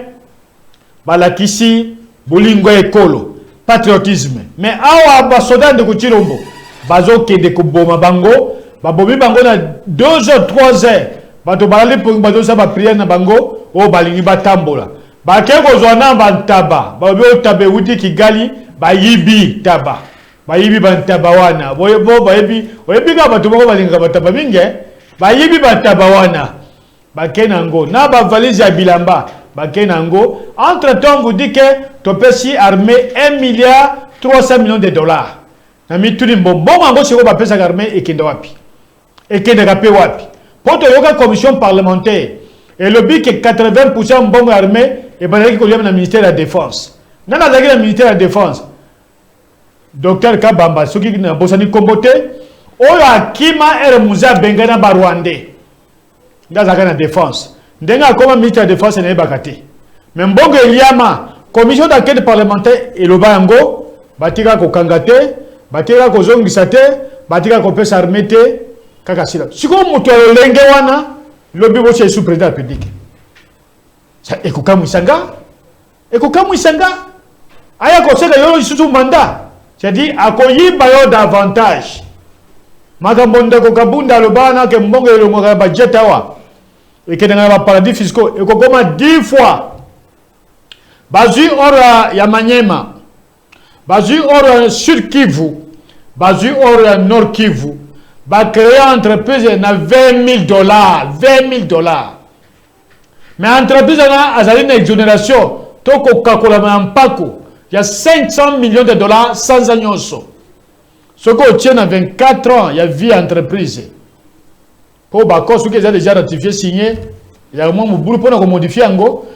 ba la kisi bolingo ekolo, patriotisme. Mais awa ba soda de Kuchilombo, bazo kende ko boma bango, ba bomi bango na 2 heures 3 heures. Ba to balali pour bazo sa ba prière na bango, o balingi ba tambola. Ba ke ko zona ba ntaba, ba be tabe wuti Kigali, ba yibi taba. Ba yibi ba ntaba wana. Boye bo ba yibi, oyebi ka ba to bako balinga ba taba minge. Ba yibi ba taba wana. Ba kenango na ba valise ya bilamba. Ba kenango entre temps vous dit que topesi armée 1 milliard 300 millions de dollars. Na mituni mbombo ngo siko ba pesa armée ekenda wapi. Ekenda kapé wapi. Poto yoka commission parlementaire et le but que 80% mbongo armée et balaki ko na ministère de la défense. Nana zaki na ministère de la défense. Docteur Kabamba soki na bosani kombote oyo akima ere muza bengana ba Rwandais. Ndaza kana défense. Ndenga koma ministère de la défense na bakate. Mais mbongo eliama commission d'enquête parlementaire et le bango batika ko kangate, batika ko zongisa te, batika ko pesa armée te kaka sila. Siko muto lenge wana lobi bo sous président de la République. Ça ekokamu isanga. Aya ko seka yo isusu mandat. C'est-à-dire, akoyiba yo davantage. Makambo ko kabunda lobana ke mbongo yo mo ba jet awa. Et que dans les paradis fiscaux, et qu'on commence 10 fois. Bazu ora ya Manyema, bazu ora Sud Kivu, bazu ora Nord Kivu, ba créer entreprise na $20,000, $20,000. Mais entreprise na azali na exonération, toko kakola na mpako. Il y a $500 millions sans annonce. Ce qu'on tient à 24 ans, il y a vie entreprise. Pour Bako, ceux qui ont déjà ratifié, signé, il y a un moment où vous pouvez modifier.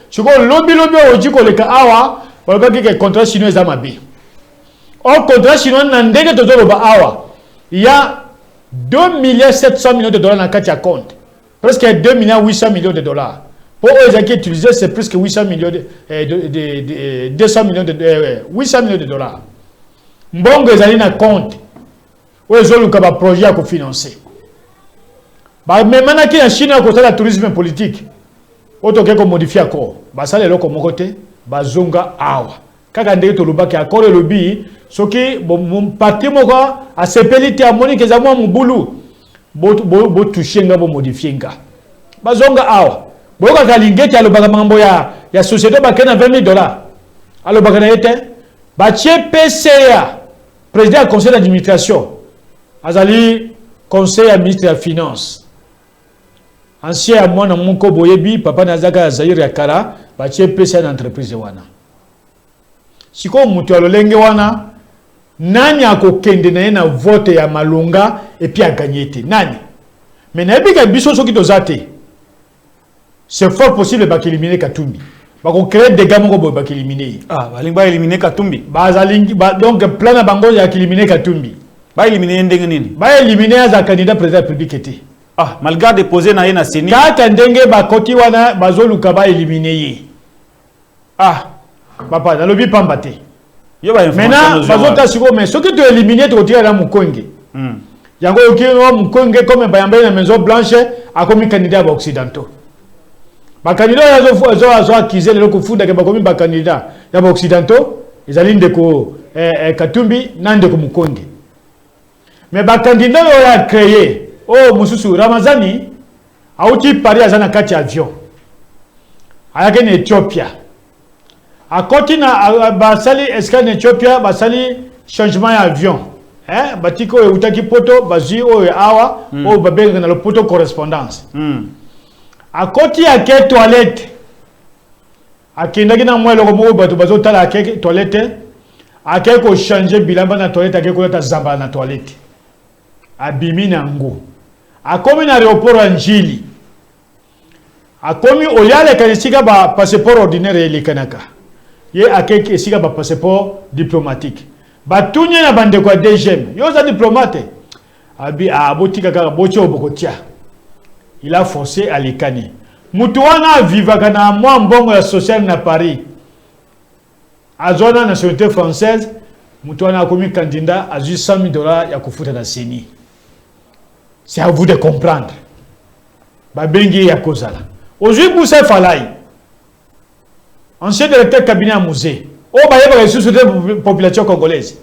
Ce qu'on lobby au dit que le cas awa, on va dire que le contrat chinois est amabi. Or, le contrat chinois n'a pas de awa. Il y a $2,7 millions dans le compte. Presque $2,8 millions. Pour eux qui utilisent, c'est presque 800 millions de 200 millions de 800 millions de dollars. Mbongo ezali na compte. Où ils ont le projet à financer. Bah mais maintenant qui en Chine à côté la tourisme politique. Auto que modifier encore. Bah ça les loko mon côté, bah zonga awa. Kaka ndeke to lobaki accord le lobby, soki bon parti moko a sepelité à monique za mo mubulu. Bo toucher nga bo modifier nga. Bah zonga awa. Boka kalingeti alobaka mambo ya société bakena $20,000. Alobaka na ete ba PCA président du conseil d'administration azali conseil à ministre de la finance ancien mwana monko boyebi papa nazaka Zaire yakala ba PCA d'entreprise wana siko mutu alolenge wana nani akokende na vote ya malunga et puis a gagné te nani Mais n'abika biso soki tozate. C'est fort possible d'éliminer Katumbi. Bah on crée des gamins qui vont éliminer. Ah, bah éliminer Katumbi. Donc plan à bango ya éliminer Katumbi. Bah éliminer Ndengenini. Bah éliminer un candidat président de la République était. Ah, malgré déposer na yena seni. Kaka ndenge ba koti wana bazo luka ba éliminer. Ah, papa dans le bi pambate. Yo ba maintenant bazo ta siko mais ce que tu éliminer tu tire na Mukonge. Yango okino Mukonge comme ba yamba na Maison Blanche a comme candidat ba occidentaux. Ba candidat azo accuser le kufunda ke ba comme ba candidat ya ba occidentaux, ils allaient ndeko Katumbi na ndeko Mukonge. Mais ba candidat yo a créé oh mususu Ramazani auti Paris azana kati avion. Ayake na Ethiopia. A continua basali escale en Ethiopia basali changement d'avion. Batiko e utaki poto bazi o awa o babenga na le poto correspondance. A koti ya ke toilette. A kindaki na mwelo ko mo bato bazo tala ke toilette. A ke ko changer bilamba na toilette a ke ko ta zamba na toilette. A bimi na ngo. A komi na aéroport Njili. A komi oliale kanisika ba passeport ordinaire le kanaka. Ye akeke esika ba passeport diplomatique. Ba tunye na bande kwa DGM. Yo za diplomate. Abi abotika kaka bocho bokotia. Il a forcé à l'écani. Mutu wana vivaka na mwa mbongo ya social na Paris. Azona nationalité française, mutu wana akomi candidat a $100,000 ya kufuta na CENI. C'est à vous de comprendre. Ba bengi ya kozala. Aujourd'hui pour ça falai. Ancien directeur cabinet à musée. Oh bah il y a une population congolaise.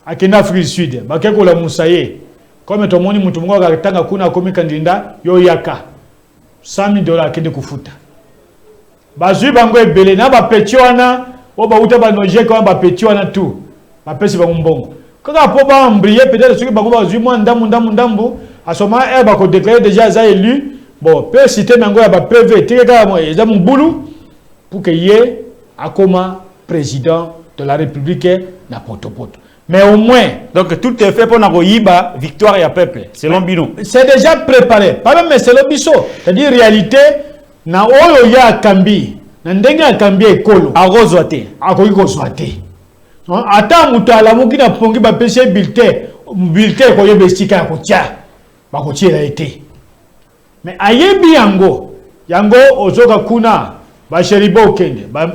À Kenya Afrique du Sud, bah qu'est-ce que la moussaye? Comme tout le monde mutumungo akatanga kuna comme candidat yo yaka $100,000 kende kufuta. Bazui bango ebele na ba petiwana o ba uta ba noje ko ba petiwana tout. Ba pesi ba mbongo. Kaka po ba mbrier peut-être ceux qui bango bazui mo ndambu à ce moment ba ko déclarer déjà za élu. Bon, peut citer mango ya ba PV tika mo eza mbulu pour que yé akoma président de la République na potopoto. Mais au moins, donc tout est fait pour la victoire et à peuple, selon Bino. C'est déjà préparé. Pas même selon Bisso. C'est-à-dire réalité, na oyo ya kambi, na ndenga kambi ekolo. A rozoate. A ko zoate. Ata mutu ala muki na pongi ba pese bulletin ko yebe sika ko tia. Ba ko tia été. Mais ayebi yango ozoka kuna ba sheribo kende ba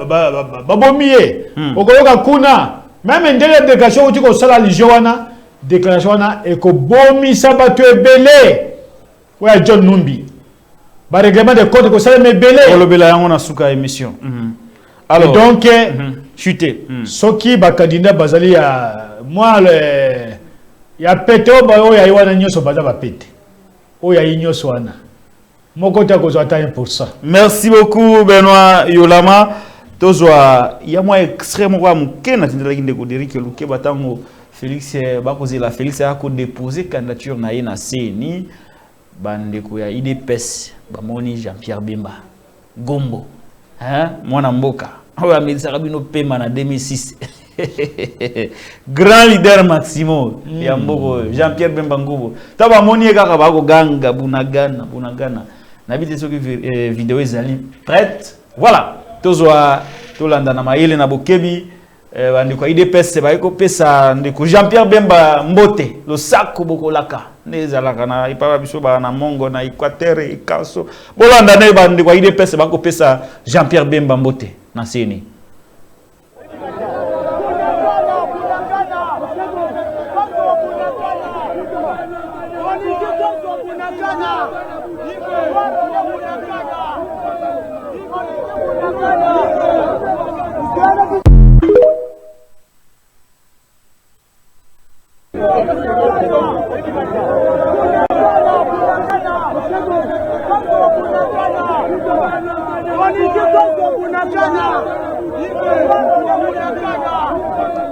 bomiye. Okoyoka kuna même une déclaration où tu as la Lijoana, déclaration et que bomi sabato belé. Ouais, John Numbi. Par règlement de code que ça me belé. Pour le belé, on a souka émission. Alors, donc, chuté. Ce qui est candidat Bazali, moi, il y a pété au bayo, il y a eu un agneau sur Baza pété. Oh, il y a eu un soana. Mon côté à cause de 1%. Merci beaucoup, Benoît Yolama. Tozwa ya mwa extrêmement kwa mukena tindela kinde ko Derrick Luke batango Félix bakoze la Félix a ko déposer candidature na ye na CENI bande ko ya IDPS bamoni Jean-Pierre Bemba Gombo mwana mboka oya medisa bino pema na 2006 grand leader Maximo ya mboko Jean-Pierre Bemba Ngobo taba moni kaka bako ganga bunagana na bide soki vidéo ezali prête voilà tozwa tolanda na maele na bokebi bandiko IDPS baiko pesa ndiko Jean-Pierre Bemba Mbote lo sako bokolaka nezalaka na ipaba biso ba na Mongo na Equateur e Kaso bolanda ne bandiko IDPS bako pesa Jean-Pierre Bemba Mbote na CENI.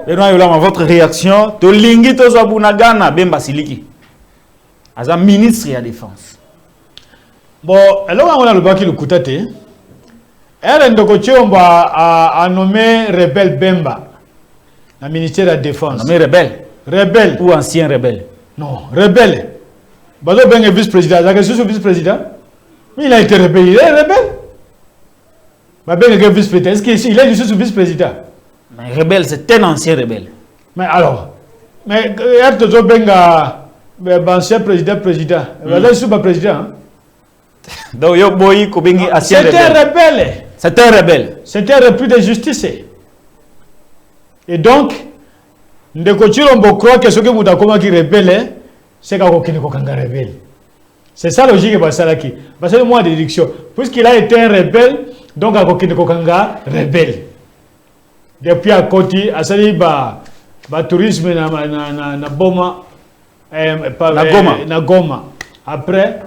Benoît Yolama, votre réaction? Tolingi tozo bunagana Bemba Siliki. Aza ministre de la Défense. Bon, alors on a le baki le kutate. Elle ndoko chiomba a nommé rebelle Bemba. Le ministère de la Défense. Nommé rebelle. Rebelle. Ou ancien rebelle? Non, rebelle. Bazo Ben est vice-président. La question sur vice-président. Mais il a été rebelle. Il est rebelle. Ben est vice-président. Est-ce qu'il est juste vice-président? Mais rebelle, c'est un ancien rebelle. Mais alors, mais Ertozo Benga, ancien président. Là, je suis pas président. Donc, yo boy, Kobengi, ancien rebelle. C'est un rebelle. C'est un rebelle. C'est un repris de justice. Et donc, ndeko Chilombo croit que ce que vous avez qui rebelle, c'est qu'il y a rebelle. C'est ça la logique de Salaki. Parce que moi, déduction. Puisqu'il a été un rebelle, donc il y a rebelle. Depuis à côté, à Saliba, tourisme na Boma, na Goma. Après,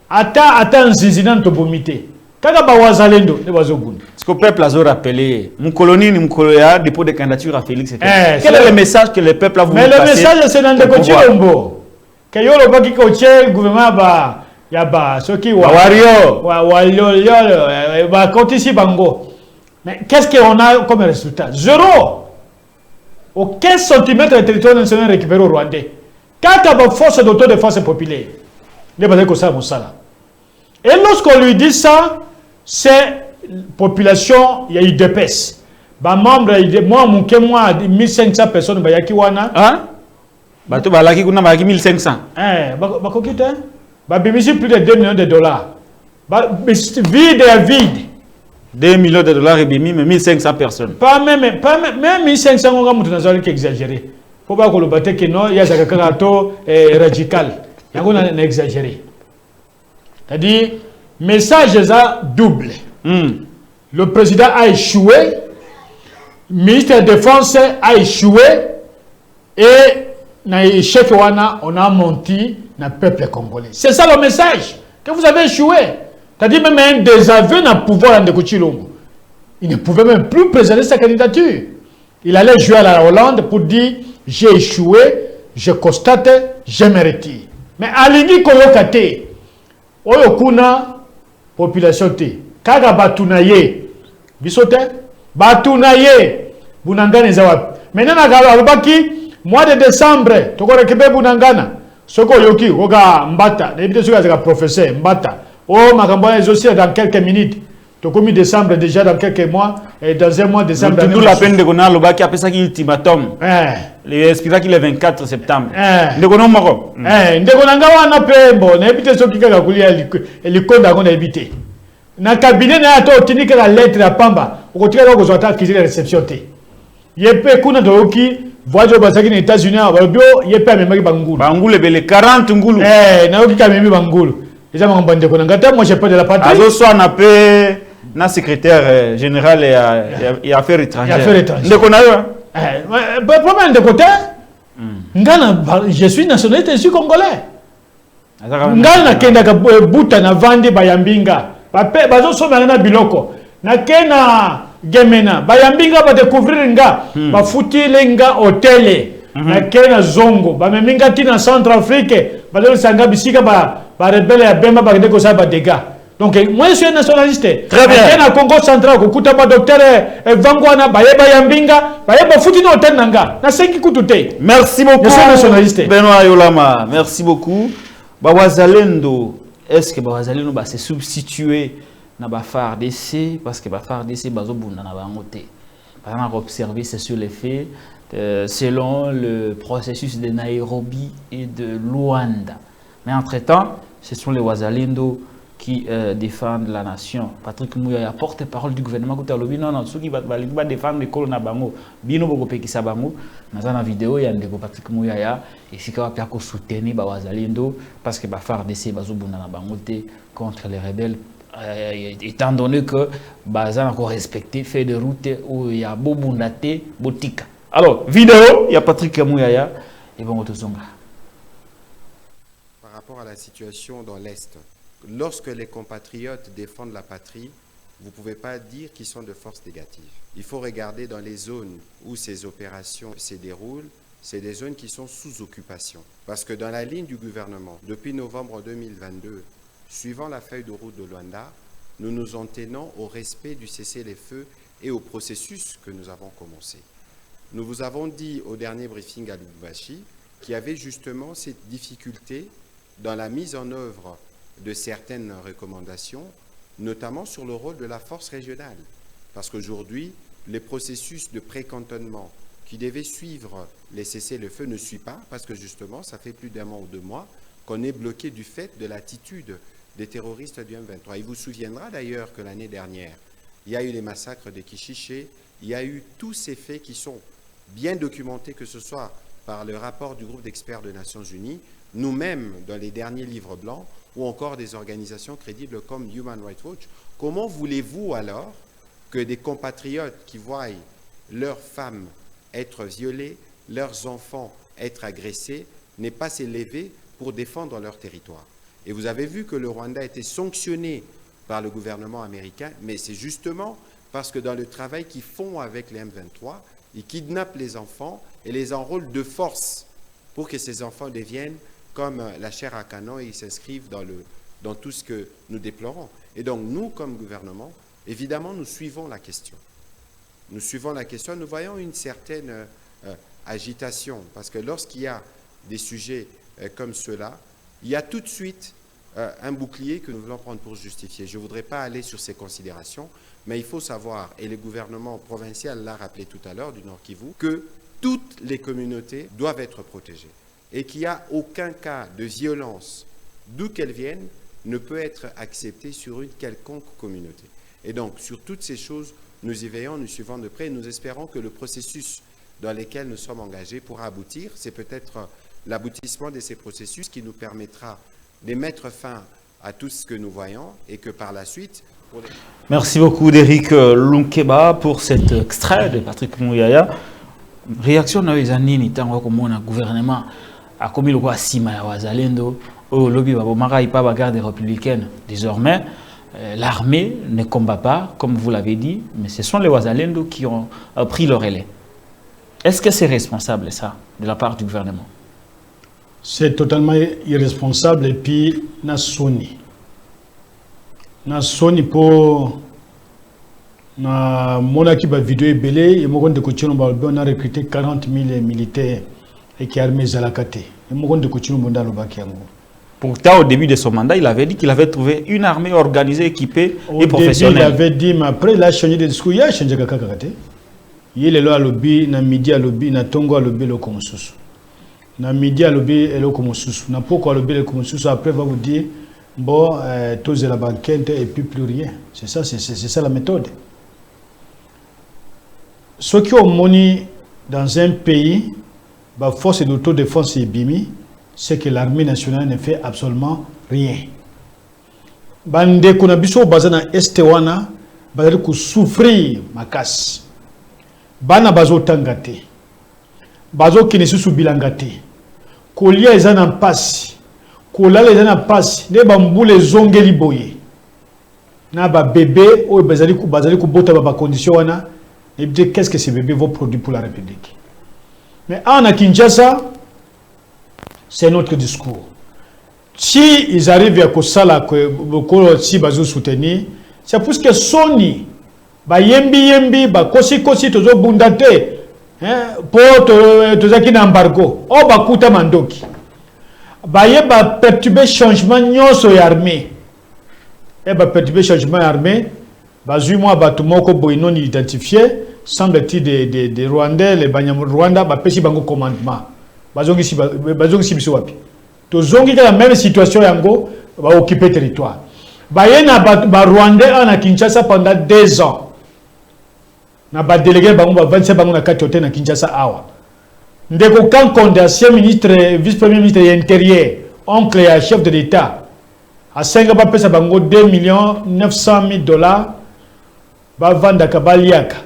attends, zizinan to bomité. Kaga ba wazalendo ne bazogunda. Ce que le peuple a rappelé, mon colonie ni mon colonia dépôt de candidature à Félix. Quel est le message que le peuple a voulu passer? Mais le message c'est dans Ndeko Chilombo. Que yolo ba kiko che gouvernement ba ya ba soki wa wario ba kotisi bango. Mais qu'est-ce qu'on a comme résultat? Zéro. Aucun centimètre de territoire national récupéré au Rwandais. Quand il y a une force d'autodéfense populaire, il n'y a pas ça. Et lorsqu'on lui dit ça, c'est population, il y a eu deux pèses. Membre, moi, 1500 personnes, il y a qui wana. Hein? Bato balaki kuna balaki 1500. Bakokite. Bimisi plus de 2 millions de dollars. Vide. 2 millions de dollars et bimi, mais 1500 personnes. Pas même 1500, on va qui exagéré. Pour pas que le bâtiment que non, il y a un caractère radical. Il y a un exagéré. C'est-à-dire, message est double. Le président a échoué, le ministre de la Défense a échoué, et dans l'échec, on a menti dans le peuple congolais. C'est ça le message, que vous avez échoué. C'est-à-dire même un désaveu dans le pouvoir de Chilombo. Il ne pouvait même plus présenter sa candidature. Il allait jouer à la Hollande pour dire « J'ai échoué, je constate, je me retire ». Mais à l'Ingi Koyokate, Oyokuna, population te. Kaga batunaye, bisote, batunaye, Bunangana zawap. Maintenant, alobaki, mois de décembre, toko rekebe Bunangana. Soko yoki, oga mbata, n'ébite ce que professeur mbata. Oh, ma campagne aussi dans quelques minutes. Toko mi décembre déjà dans quelques mois, et dans un mois de décembre. Tout la peine de Gona Lobaki a fait ça qui ultimatum. Les espéra qu'il est 24 septembre. Ndekono mako. Ndekonanga wana pembo, n'ébite ce qui a kouli likonda qu'on a évité. Na cabinet na ato tinika la lettre à Pamba, au côté de l'autre qui la réception té. Yepe kuna doki, voyage basaki aux États-Unis, balobio yepe amemaki bangulu. Bangulu bele 40 ngulu. Na oki kamemi bangulu. Les gens m'ont bandé konanga, moi j'ai pas de la patrie. Azo soit na pe na secrétaire général et affaires étrangères. Ndekona yo. Problème de côté. Ngana, je suis nationalité, je suis congolais. Ngana kenda ka buta na vandi bayambinga. Bazo soma na biloko. Na kena gemena bayambinga ba découvrir nga, ba futile nga hôtel. Na kena zongo, ba meminga tina Centrafrique, ba le sanga bisika ba rebelle ya bemba ba ndeko sa ba dégâts. Donc moi je suis un nationaliste. Très bien. Kena Congo central ko kuta ba docteur Vangwana ba yeba yambinga, ba yeba futino hôtel nanga. Na senki kutute. Merci beaucoup. Je suis nationaliste. Benoît Yolama, merci beaucoup. Bawazalendo, est-ce que Bawazalendo va se substituer na ba FARDC parce que ba FARDC bazo bunda na bangote. On a observé c'est sur les faits selon le processus de Nairobi et de Luanda. Mais entre-temps, ce sont les Wazalendo qui défendent la nation. Patrick Mouya, porte-parole du gouvernement, ceux qui vont défendre les colons Bango, Bino Bogopeki Sabango, dans une vidéo, il y a un Patrick Mouya, et si on peut soutenir les Wazalendo, parce que les FARDC bazobuna na bangote contre les rebelles, étant donné que Bazan a encore respecté, fait de route où il y a Bobundate, Botika. Alors, vidéo, il y a Patrick Mouya, et bon, par rapport à la situation dans l'Est, lorsque les compatriotes défendent la patrie, vous ne pouvez pas dire qu'ils sont de force négative. Il faut regarder dans les zones où ces opérations se déroulent, c'est des zones qui sont sous occupation. Parce que dans la ligne du gouvernement, depuis novembre 2022, suivant la feuille de route de Luanda, nous nous en tenons au respect du cessez-le-feu et au processus que nous avons commencé. Nous vous avons dit au dernier briefing à Lubumbashi qu'il y avait justement cette difficulté dans la mise en œuvre de certaines recommandations, notamment sur le rôle de la force régionale. Parce qu'aujourd'hui, les processus de précantonnement qui devaient suivre les cessez-le-feu ne suivent pas, parce que justement, ça fait plus d'un mois ou 2 mois qu'on est bloqué du fait de l'attitude des terroristes du M23. Il vous souviendra d'ailleurs que l'année dernière, il y a eu les massacres de Kichiché, il y a eu tous ces faits qui sont bien documentés, que ce soit par le rapport du groupe d'experts des Nations Unies, nous-mêmes dans les derniers livres blancs, ou encore des organisations crédibles comme Human Rights Watch. Comment voulez-vous alors que des compatriotes qui voient leurs femmes être violées, leurs enfants être agressés, n'aient pas s'élever pour défendre leur territoire? Et vous avez vu que le Rwanda a été sanctionné par le gouvernement américain, mais c'est justement parce que dans le travail qu'ils font avec les M23, ils kidnappent les enfants et les enrôlent de force pour que ces enfants deviennent comme la chair à canon et ils s'inscrivent dans tout ce que nous déplorons. Et donc nous, comme gouvernement, évidemment, nous suivons la question. Nous suivons la question, nous voyons une certaine agitation, parce que lorsqu'il y a des sujets comme ceux-là, il y a tout de suite un bouclier que nous voulons prendre pour justifier. Je ne voudrais pas aller sur ces considérations, mais il faut savoir, et le gouvernement provincial l'a rappelé tout à l'heure, du Nord Kivu, que toutes les communautés doivent être protégées et qu'il n'y a aucun cas de violence, d'où qu'elle vienne, ne peut être accepté sur une quelconque communauté. Et donc, sur toutes ces choses, nous y veillons, nous suivons de près et nous espérons que le processus dans lequel nous sommes engagés pourra aboutir. C'est peut-être l'aboutissement de ces processus qui nous permettra de mettre fin à tout ce que nous voyons et que par la suite... Merci beaucoup d'Éric Lunkeba pour cet extrait de Patrick Mouyaya. Réaction dans les années, il y a un gouvernement a commis le roi Sima ya Wazalendo, au lobby Babomara, il pas la garde républicaine. Désormais, l'armée ne combat pas, comme vous l'avez dit, mais ce sont les Wazalendo qui ont pris le relais. Est-ce que c'est responsable, ça, de la part du gouvernement? C'est totalement irresponsable et puis na soni pour na monaki ba vidéo belé et mo de coachino ba on a recruté 40 000 militaires et qui armée Zalakate et mo de coachino bonda lo bakiango. Pourtant, au début de son mandat, il avait dit qu'il avait trouvé une armée organisée, équipée et professionnelle. Il avait dit, mais après, il a changé de discours. Il a changé de kakakate. Il est là à lobby, na midi à lobby, na tongo à lobby, le komosusu. Na midi à lobby, et le komosusu. Na poko à lobby, le komosusu. Après, il va vous dire, bon, tous la banquette et puis plus rien. C'est ça la méthode. Ceux qui ont moni dans un pays, la force d'autodéfense est bimi, c'est que l'armée nationale ne fait absolument rien. Bande konabiso bazana estewana, bazali ku souffrir makasi. Bana bazo tangate. Bazo kinesusu bilangate. Kolia ezana mpasi. Kolala ezana mpasi. Ne bambule zongeli boye. Na ba bébé o bazali ku bota ba condition wana. Et bien qu'est-ce que ces bébés vont produire pour la République? Mais en à Kinshasa, c'est notre discours. Si ils arrivent à Kosala, si ils soutenir, c'est parce que Sony, yembi, kosi tozo bundate, pour tozaki na embargo, bakuta mandoki. Perturber changement nyonso ya armée. Perturber changement armée, moi batumoko boinon identifié, semble-t-il des Rwandais, les Rwanda, pesi bango commandement. Bazongi si biso wapi. Tozongi la même situation yango va occuper territoire. Bayena ba Rwandais en Kinshasa pendant 2 ans. Na ba délégué bango ba 27 bango na kati hôtel na Kinshasa awa. Ndeko Kankonde, ancien ministre, vice-premier ministre de l'Intérieur, oncle et chef de l'État, a 5 ba pesa bango $2,900,000 ba vanda kabaliaka.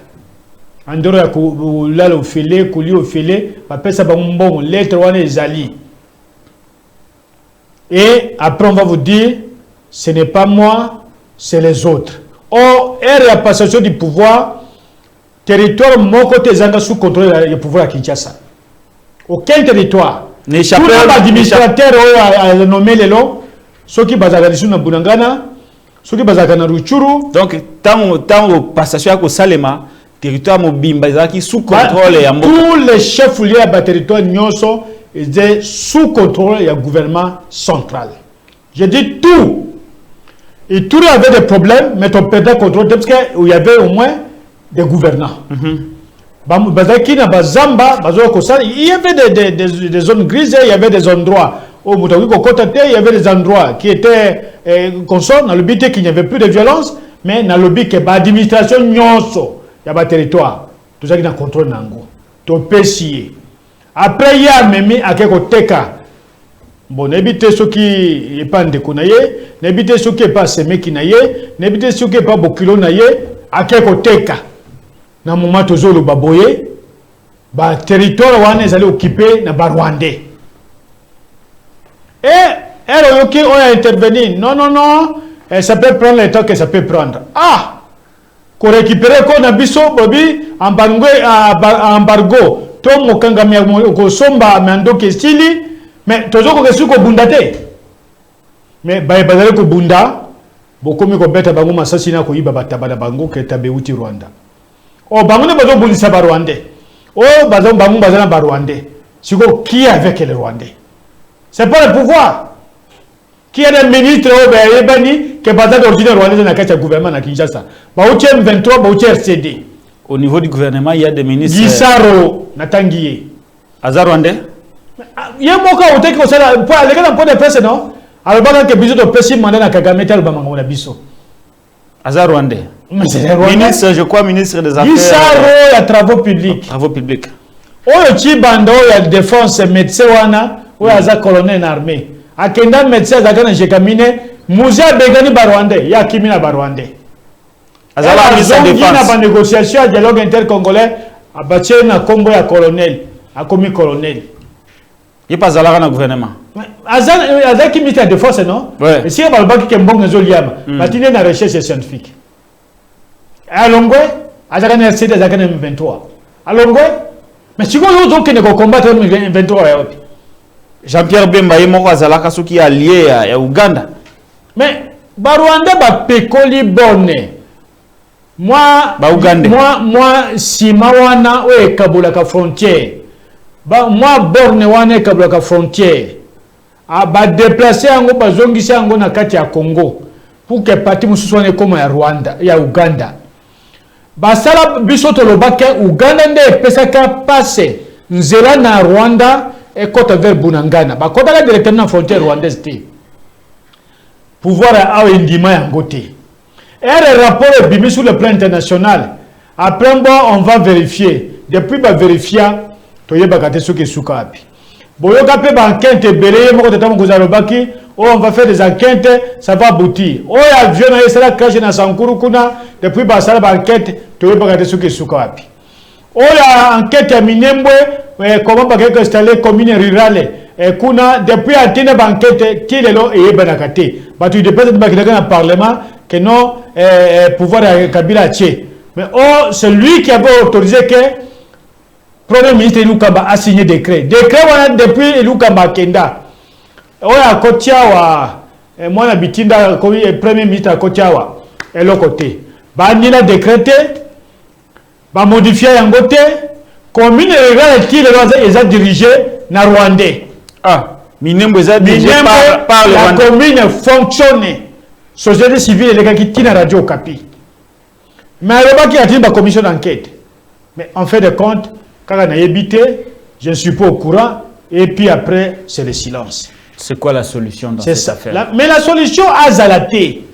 Andoro ya kulala ofele, kuli ofele, bapesa bango lettre wana ezali. Et après on va vous dire, ce n'est pas moi, c'est les autres. Or, la passation du pouvoir, territoire mon côté zanga sous contrôle du pouvoir à Kinshasa. Aucun territoire. Tous les administrateurs ont nommé les lots, ceux qui basent na Bunangana, ceux qui basent na Ruchuru. Donc, tant passation à Salema, territoire mobimba qui sous contrôle et tous les chefs liés à territoire nyonso était sous contrôle du gouvernement central. Je dis tout. Et tout avait des problèmes, mais on perdait contrôle parce qu'il y avait au moins des gouvernants. Il y avait des zones grises, il y avait des endroits où il y avait des endroits qui étaient consorts, dans le but qu'il n'y avait plus de violence, mais dans le but que l'administration il y a un territoire. Tout ça qui est dans le contrôle. Après, il y a même à quelques cas. Bon, n'habitez ceux qui n'est pas ndekunaye, n'habitez ceux qui n'est pas semé qui naye, n'habitez ceux qui n'est pas bokilo naye, à quelques cas. Dans le moment où le baboye, le territoire wane est allé occuper na Rwandais. Et elle a intervenu. Non, non, non, ça peut prendre le temps que ça peut prendre. Ah! Pour récupérer qu'on a biso bobi embargo to mokanga mi ko somba mando ke stili mais toujours que suko bundate mais bazale ko bunda bokomi ko beta bango masasina ko iba batabala bango ke tabeuti Rwanda o bango ne bazo bulisa ba Rwandais o bazo bango bazana ba Rwandais siko qui est avec les Rwandais c'est pas le pouvoir qui est le ministre au Bani qui est basé d'origine rwandaise dans le gouvernement à Kinshasa. M23, RCD. Au niveau du gouvernement, il y a des ministres. Gisaro, Natanguié. Azar Rwandais. Il y a un mot qui est comme ça. Pour aller dans le point de presse, non? Alors, il y a un biso de presse, il y a un Kagame, tel Bamangou na biso. Azar Rwandais. Ministre, je crois, ministre des Affaires. Gisaro, il y a travaux publics. Travaux publics. Oh, il y a défense, médecin, il y a colonel armé. Akenda médecin zakana jekamine Moussa Begani Barwandais ya kimina Barwandais azala mission de défense na négociation dialogue intercongolais abatie na kombo ya colonel akomi colonel il pas zalaka na gouvernement azala ki ministre de défense non ouais. Et si balbaki ke mbongo zoliama batine na recherche scientifique alongwe azaka na RCD azaka na M23 alongwe mais si vous donc ne combattre M23 ya opi Jean-Pierre Bemba est mort à Zalaka, qui est allié à Ouganda. Mais Barwanda ba pekoli bonne. Moi, si mawana ou Kabula ka frontière. Moi, borne wana Kabula ka frontière. Ba déplacer ango ba zongisi ango na kati ya Congo pour que parti mususwane comme ya Rwanda, ya Uganda. Ba sala bisoto lobake Uganda nde pesaka passe nzela na Rwanda. Et côte vers Bunangana. Bah, quand on a directement la frontière rwandaise, pouvoir à Indima et Ngoté. Et le rapport est bimé sur le plan international. Après, bon, on va vérifier. Depuis, on va vérifier. On va faire des enquêtes, ça va aboutir. Oh, avion, c'est la crash dans Sankuru Kuna. Depuis, ça va enquête. On va regarder ce qui est soukapi. Oh, la enquête à Minembwe. Comment on installer commune rurale et kuna depuis antenne banquette qui est là et banakate bah tu dépêches de dans le parlement que non pouvoir Kabila tché mais oh c'est lui qui avait autorisé que premier ministre Lukamba a signé décret voilà depuis Lukamba Kenda oh à Kotiawa moi na bitinda comme premier ministre à Kotiawa et l'autre côté bah ni la décrété bah modifier en côté commune rurale qui est dirigée na Rwandais. Ah, Minembwe est dirigée par le Rwandais. La commune fonctionne. Société civile les gars qui tirent la radio Kapi. Mais alors qui a dit la commission d'enquête. Mais en fait de compte, quand on a habité, je ne suis pas au courant. Et puis après, c'est le silence. C'est quoi la solution dans cette affaire? Mais la solution a zalaté.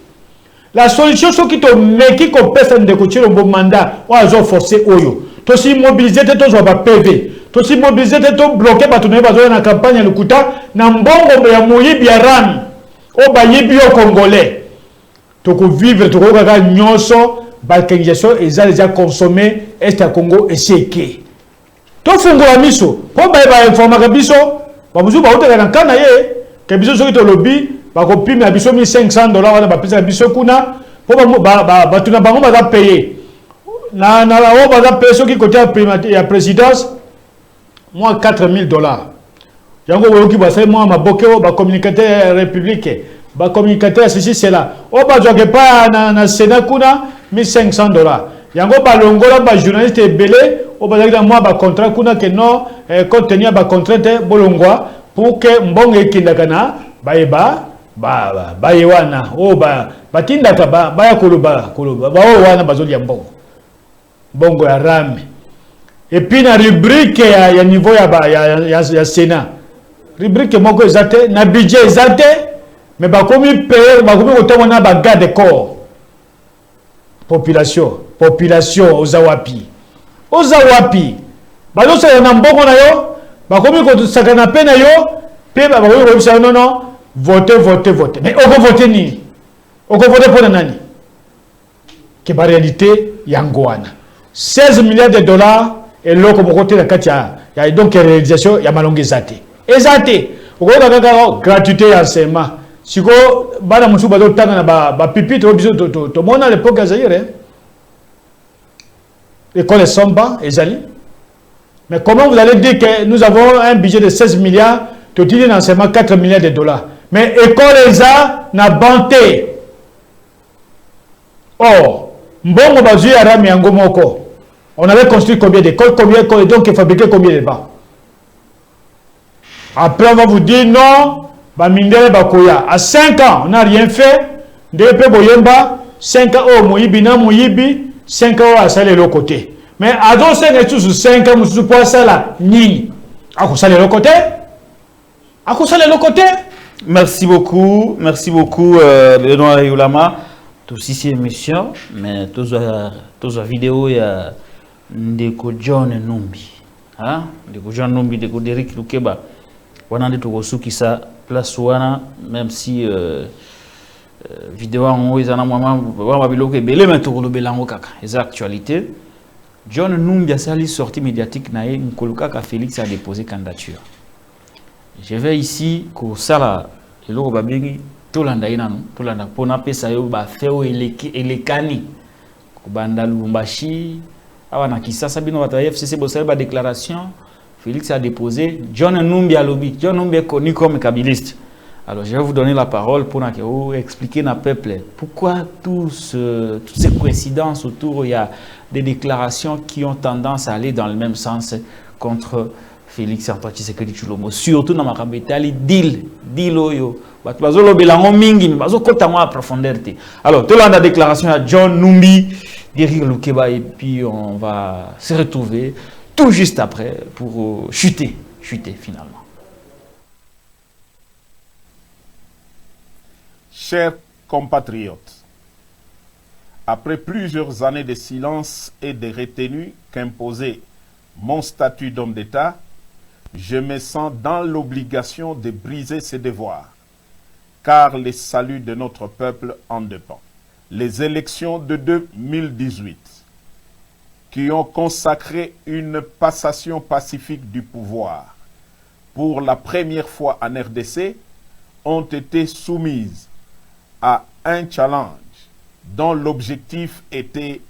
La solution, c'est qui te met qui personne de côté le bon mandat ou à forcer Oyo. Tosi mobiliser to zo ba PV tosi mobiliser to bloquer ba tuneba zo na campagne lukuta na mbongo ya moyibi ya rami o ba yibi o congolais to ko vivre to ko ga nyonso ba kengesho ezali déjà consommé est à Congo et seke to fungola miso ko ba informa biso ba muzu ba utaka na kana ye ke biso soki to lobby ba ko pima biso $1,500 wala ba pesa biso kuna po ba tuna bango ba payer na la oba za peso qui côté ya présidence moi $4,000 yango woki ba sai moi maboke ba communicateur républicain ba communicateur ceci c'est là oba joke pas na sénat kuna $1,500 yango balongola ba journaliste ebele o bazaki na moi ba contrat kuna que non compte tenu ba contrainte bolongwa pour que mbongo ekindaka na bayeba bayewana o batindaka baya koloba ba o wana bazoli ya mbongo ya rame. Et puis na rubrique ya niveau ya Sénat rubrique moko ezate na budget ezate mais bakomi payer bakomi kotomona ba garde corps population ozawapi bazosala na mbongo na yo bakomi kosakana pe na yo pe bakomi kobisa non voter mais okovote nini okovote mpona nani ke ba réalité yango wana 16 milliards de dollars eloko mokote na kati ya donc réalisation ya malongo ezate okoyoka kaka gratuité ya enseignement siko bana mosusu bazotanga na bapipitre biso tomona à l'époque ya Zaïre l'école Samba ezali. Mais comment vous allez dire que nous avons un budget de 16 milliards tu dis dans seulement 4 milliards de dollars mais école eza na banté mbongo bazui ya rami yango moko on avait construit combien d'écoles, donc fabriqué combien de bancs. Après, on va vous dire non, à 5 ans, on n'a rien fait. Depuis Boyemba, 5 ans, Moyibi, 5 ans, à saler l'autre côté. Mais à 5 ans, nous pouvons ça ni. À quoi ça l'autre côté? À quoi ça l'autre côté? Merci beaucoup, Benoît Yulama. Tout ici émission, mais tous la vidéo, il y a Ndeko John Numbi. Ndeko John Numbi, Ndeko Derek Lukeba. Wana de Togosuki sa place wana, même si vidéo en haut, ils en ont vraiment biloko belé, mais Togolo Belango kaka. C'est actualité. John Numbi a sali sortie médiatique nae, Nkoluka ka Félix a déposé candidature. Je vais ici, ko sala, et l'eau babiri, Tolanda inanu, Tolanda, pona pesa yo ba feo elekani. Kubanda Lubumbashi, awana kisasa bino bata FCC bosala ba déclaration. Félix a déposé John Numbi à lobby. John Numbi est connu comme kabiliste. Alors je vais vous donner la parole pour expliquer à peuple pourquoi toutes ces coïncidences autour, il y a des déclarations qui ont tendance à aller dans le même sens contre Félix Antoine Tshisekedi Tshilombo. Surtout dans ma capitale, deal oyo. Bazo belango mingi, bazo kota mo profondeur. Alors, tout la déclaration à John Numbi, Derrick Lukeba, et puis on va se retrouver tout juste après pour chuter finalement. Chers compatriotes, après plusieurs années de silence et de retenue qu'imposait mon statut d'homme d'État, je me sens dans l'obligation de briser ces devoirs, car le salut de notre peuple en dépend. Les élections de 2018, qui ont consacré une passation pacifique du pouvoir pour la première fois en RDC, ont été soumises à un challenge dont l'objectif était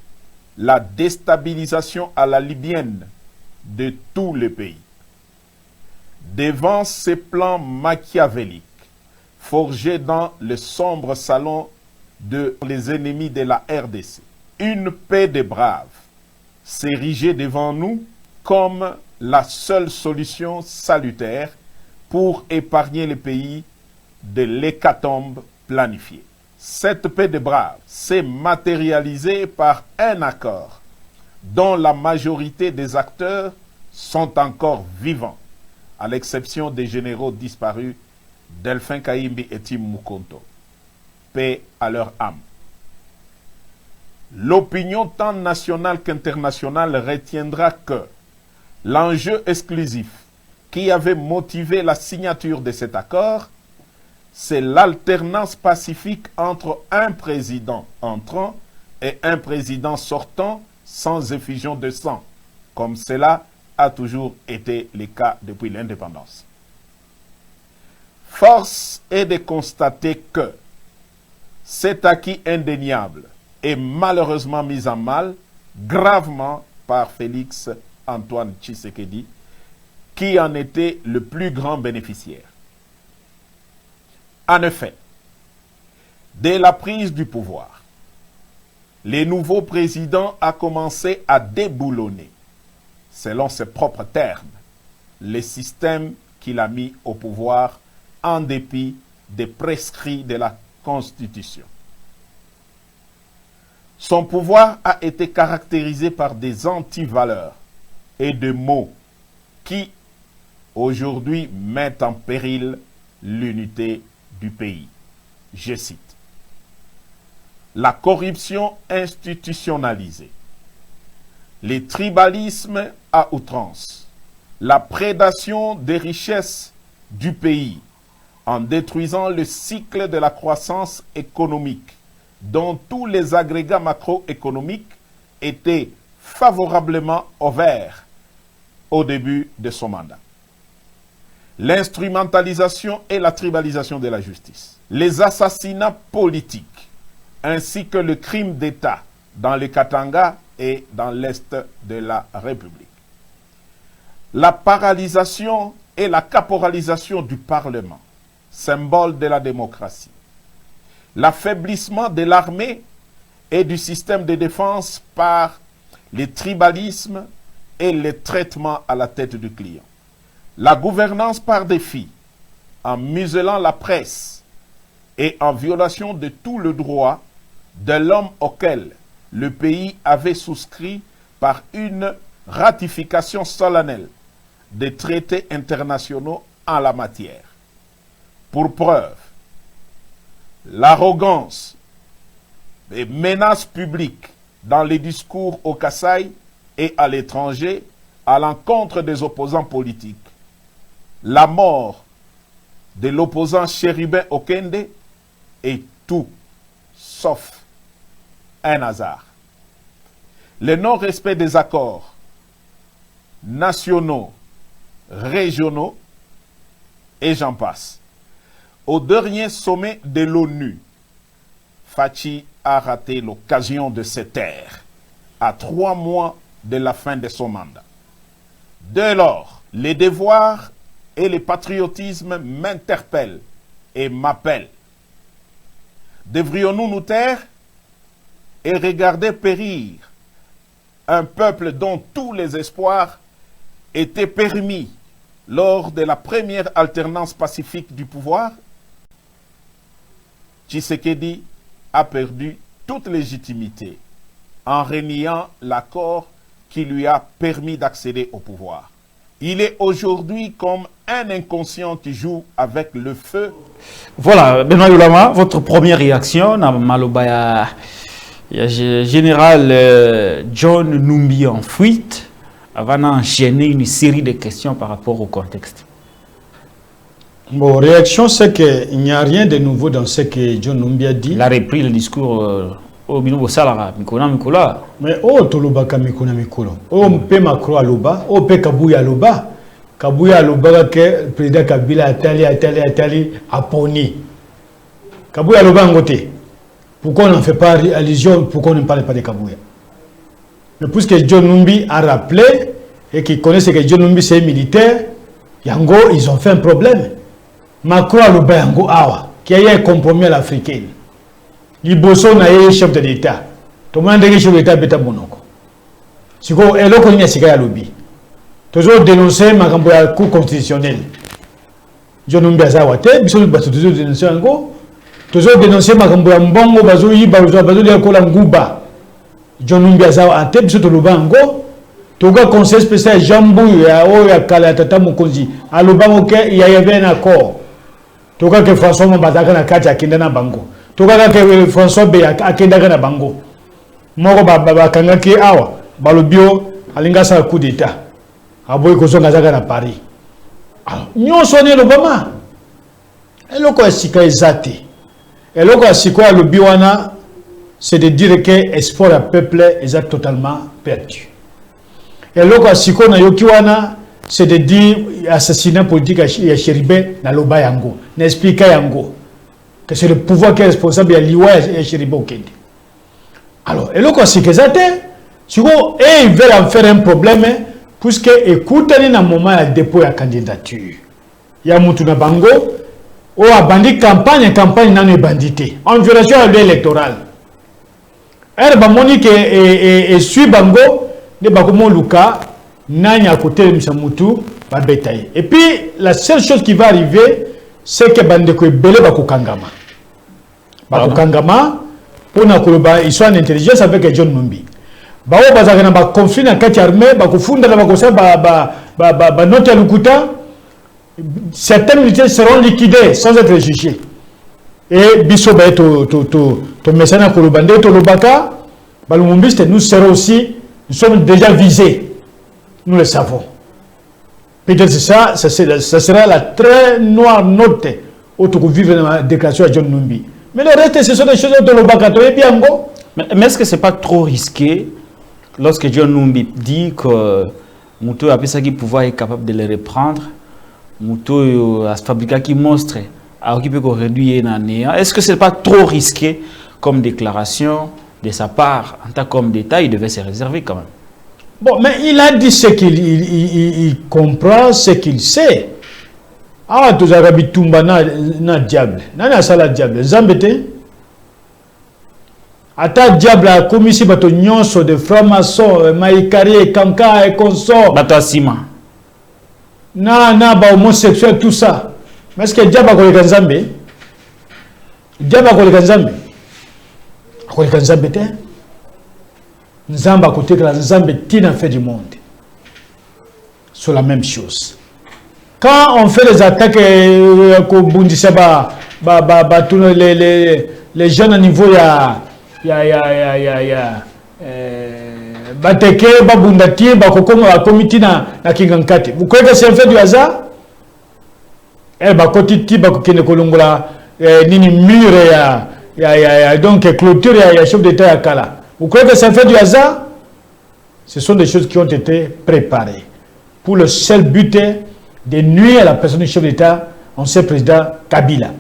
la déstabilisation à la libyenne de tout le pays. Devant ces plans machiavéliques forgés dans le sombre salon de les ennemis de la RDC, une paix des braves s'érigeait devant nous comme la seule solution salutaire pour épargner le pays de l'hécatombe planifiée. Cette paix des braves s'est matérialisée par un accord dont la majorité des acteurs sont encore vivants, à l'exception des généraux disparus Delphin Kaimbi et Tim Mukonto. Paix à leur âme. L'opinion tant nationale qu'internationale retiendra que l'enjeu exclusif qui avait motivé la signature de cet accord, c'est l'alternance pacifique entre un président entrant et un président sortant sans effusion de sang, comme cela a toujours été le cas depuis l'indépendance. Force est de constater que cet acquis indéniable est malheureusement mis en mal gravement par Félix Antoine Tshisekedi, qui en était le plus grand bénéficiaire. En effet, dès la prise du pouvoir, le nouveau président a commencé à déboulonner, selon ses propres termes, le système qu'il a mis au pouvoir en dépit des prescrits de la Constitution. Son pouvoir a été caractérisé par des antivaleurs et des mots qui, aujourd'hui, mettent en péril l'unité du pays. Je cite: la corruption institutionnalisée, les tribalismes à outrance, la prédation des richesses du pays en détruisant le cycle de la croissance économique dont tous les agrégats macroéconomiques étaient favorablement ouverts au début de son mandat. L'instrumentalisation et la tribalisation de la justice, les assassinats politiques, ainsi que le crime d'État dans le Katanga et dans l'Est de la République. La paralysation et la caporalisation du Parlement, symbole de la démocratie. L'affaiblissement de l'armée et du système de défense par les tribalismes et les traitements à la tête du client. La gouvernance par défi, en muselant la presse et en violation de tout le droit de l'homme auquel le pays avait souscrit par une ratification solennelle des traités internationaux en la matière. Pour preuve, l'arrogance et menaces publiques dans les discours au Kasaï et à l'étranger à l'encontre des opposants politiques, la mort de l'opposant Chérubin Okende est tout sauf un hasard. Le non-respect des accords nationaux, régionaux, et j'en passe. Au dernier sommet de l'ONU, Fachi a raté l'occasion de se taire à 3 mois de la fin de son mandat. Dès lors, les devoirs et le patriotisme m'interpellent et m'appellent. Devrions-nous nous taire et regarder périr un peuple dont tous les espoirs étaient permis lors de la première alternance pacifique du pouvoir? Tshisekedi a perdu toute légitimité en reniant l'accord qui lui a permis d'accéder au pouvoir. Il est aujourd'hui comme un inconscient qui joue avec le feu. Voilà, Benoît Yolama, votre première réaction à Malobaya, général John Numbi en fuite, avant d'enchaîner une série de questions par rapport au contexte. Bon, réaction, c'est qu'il n'y a rien de nouveau dans ce que John Numbi a dit. Il a repris le discours au Minobo Salara, Mikona Mikola. Mais Toloba Kamikona Mikolo, Mpe Macron Aloba, Mpe Kabouya Aloba. Kabouya Aloba que le président Kabila Atali Aponi. Kabouya Aloba Ngote. Pourquoi on n'en fait pas allusion, pourquoi on ne parle pas de Kabouya? Mais puisque John Numbi a rappelé et qu'ils connaissent que John Numbi c'est militaire, Yango, ils ont fait un problème. Macron Aloba Yango Awa, qui a eu un compromis à l'africaine. Liboso na ye chef de l'État. Tout le monde est chef de l'État beta monoko. Si vous avez un lobby, c'est un lobby. Toujours dénoncer ma campagne cour constitutionnelle. Je ne sais pas si vous toujours dénoncer un go. Toujours dénoncer ma campagne bongo bazo yi bazo ya kola nguba. Je ne sais pas si vous avez un go. Toga conseil spécial Jambou ya o ya kala tata mokonzi. Alobango ke il y avait un accord. Toga que François Mbataka na kati akenda na bango. Toga que François Beya akenda na bango. Moko bakanga ki awa balobio alinga sa coup d'état. Aboy kozonga zaka na Paris. Alors, nyo sonné l'Obama. Eloko asika ezate. Eloko asika lobi wana c'est de dire que espoir à peuple est totalement perdu. Eloko asiko na yoki wana c'est de dire assassinat politique ya Chéribin na loba yango, n'explique yango que c'est le pouvoir qui est responsable ya liwa ya Chéribin Okende. Alors, eloko asika ezate, siko ils veulent en faire un problème puisque écoutez na moment ya dépôt ya candidature. Ya mutu na bango o abandi campagne nanu bandité en violation à l'électoral. Elle va monique et suit bango de bakomo luka nani à côté de Msamutu va bétailler. Et puis la seule chose qui va arriver c'est que bandeko belé bakokangama. Bakokangama pour na koloba ils sont en intelligence avec John Numbi. Bao bazaka na ba conflit na kati armée bakofunda na bakosa ba note lukuta. Certains militaires seront liquidés sans être jugés. Et biso ba to mesana kolobande to lobaka balumumbiste nous serons aussi, nous sommes déjà visés. Nous le savons. Peut-être ça sera la très noire note où tu vivre dans la déclaration à John Numbi. Mais le reste, ce sont des choses de lobaka to bien go. Mais est-ce que c'est pas trop risqué lorsque John Numbi dit que Mouto a ça qui pouvoir est capable de les reprendre, Mouto a fabriqué qui monstre à occuper qu'on réduit un néant. Est-ce que c'est pas trop risqué comme déclaration de sa part en tant qu'homme d'État? Il devait se réserver quand même. Bon, mais il a dit ce qu'il il comprend, ce qu'il sait. Ah, tous les arabes tumba na diable. Nana sala diable. Zambete. Ata diable a commis si bato nyonso de franc-maçon, maïkari, kanka et consort. Bato asima. Na ba homosexuel tout ça. Mais est-ce que diable a koleka Nzambe? Diable a koleka Nzambe? A koleka Nzambe te? Nzambe à côté que la Nzambe tina fait du monde. C'est la même chose. Quand on fait les attaques les jeunes à niveau bateke babundati bakokoma comité na kingankati. Vous croyez que c'est un fait du hasard? Elle va kotiti bakokene kolongola nini mur donc clôture ya chef d'état ya kala. Vous croyez que c'est un fait du hasard? Ce sont des choses qui ont été préparées pour le seul but de nuire à la personne du chef d'État, ancien président Kabila.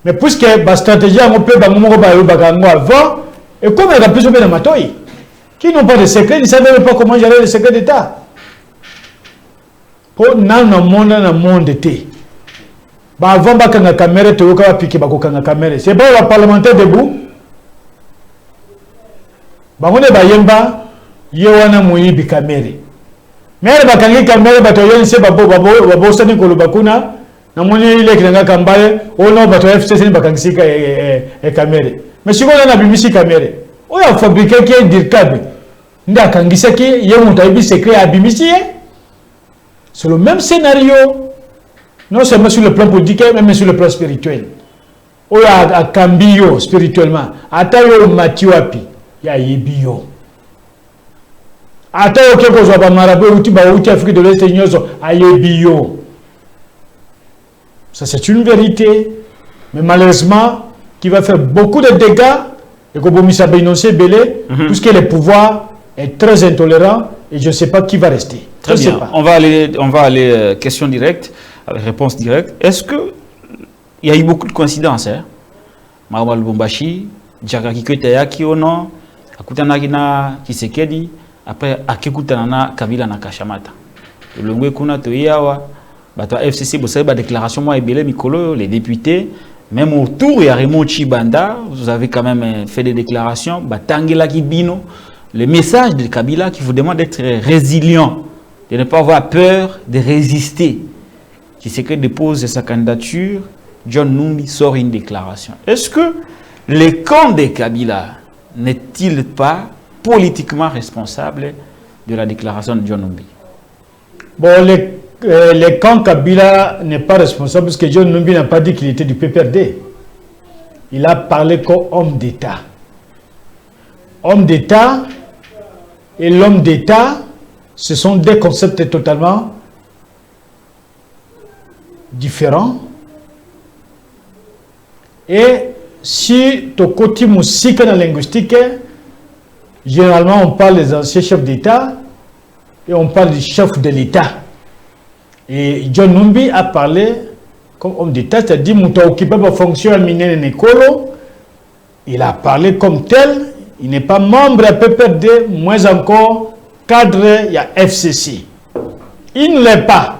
Mais puisque la stratégie a un peu avant, et comme il y a plus de matoi, qui n'ont pas de secret, ils ne savaient pas comment gérer les secrets d'État. Pour le monde était. Avant que la caméra te piqué la caméra. C'est pas le parlementaire debout. Bangone bayemba yewana muibi kamere mere bakangi kamere bato yense babo sani ko lubakuna na moni ile kinanga kambale ono bato FCC bakangisika kamere mais siko na bimisi kamere o ya fabriquer qui dirkabe nda kangisa ki ye mutaibi secret abimisi. C'est le même scénario, non seulement sur le plan politique mais même sur le plan spirituel. O ya akambio spirituellement atayo matiwapi ya yebio ata oke ko zo ba marabe uti ba uti Afrique de l'Est nyozo ayebio. Ça c'est une vérité, mais malheureusement qui va faire beaucoup de dégâts et que Bomisa Bénoncé Belé puisque le pouvoir est très intolérant et je ne sais pas qui va rester. Très bien. On va aller question directe, réponse directe. Est-ce que il y a eu beaucoup de coïncidences Marwa Lubumbashi, Djagaki Ketayaki ono akutanaki na Tshisekedi après akikutana na Kabila na Kashamata. Longwe kuna toyawa bato FCC bo ba déclaration moi ebele mikolo les députés même autour il y a Raymond Chibanda, vous avez quand même fait des déclarations batangela kibino le message de Kabila qui vous demande d'être résilient, de ne pas avoir peur, de résister. Tshisekedi dépose sa candidature, John Numbi sort une déclaration. Est-ce que le camp de Kabila n'est-il pas politiquement responsable de la déclaration de John Numbi? Bon, le camp Kabila n'est pas responsable parce que John Numbi n'a pas dit qu'il était du PPRD. Il a parlé comme homme d'État. Homme d'État et l'homme d'État, ce sont deux concepts totalement différents. Et si tu côté musique dans la linguistique, généralement on parle des anciens chefs d'État et on parle du chef de l'État. Et John Numbi a parlé comme homme d'État, c'est-à-dire qu'il a occupé la fonction à Minene-Nekolo. Il a parlé comme tel, il n'est pas membre à PPRD, moins encore cadre, il y a FCC. Il ne l'est pas.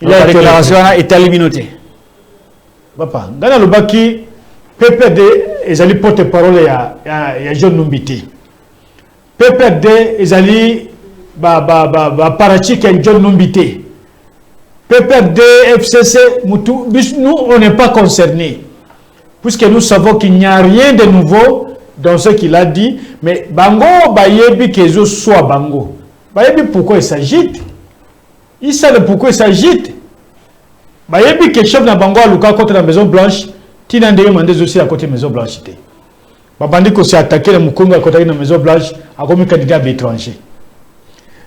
La déclaration est à l'immunité. Papa, dans le baki, PPRD ezali porte-parole ya John Numbité. PPRD ezali parachik ya John Numbité. PPRD, FCC, nous on n'est pas concernés. Puisque nous savons qu'il n'y a rien de nouveau dans ce qu'il a dit, mais Bango, Bayebi, Kezo, soit Bango. Bayebi, pourquoi il s'agite? Il sait pourquoi il s'agite. Bayebi, que chef de Bango, à Luka, contre la Maison Blanche, Tina Ndeye Mandez aussi à côté de la Maison Blanche. Babandi ko s'est attaqué la Mukongo à côté de la Maison Blanche, à comme candidat à l'étranger.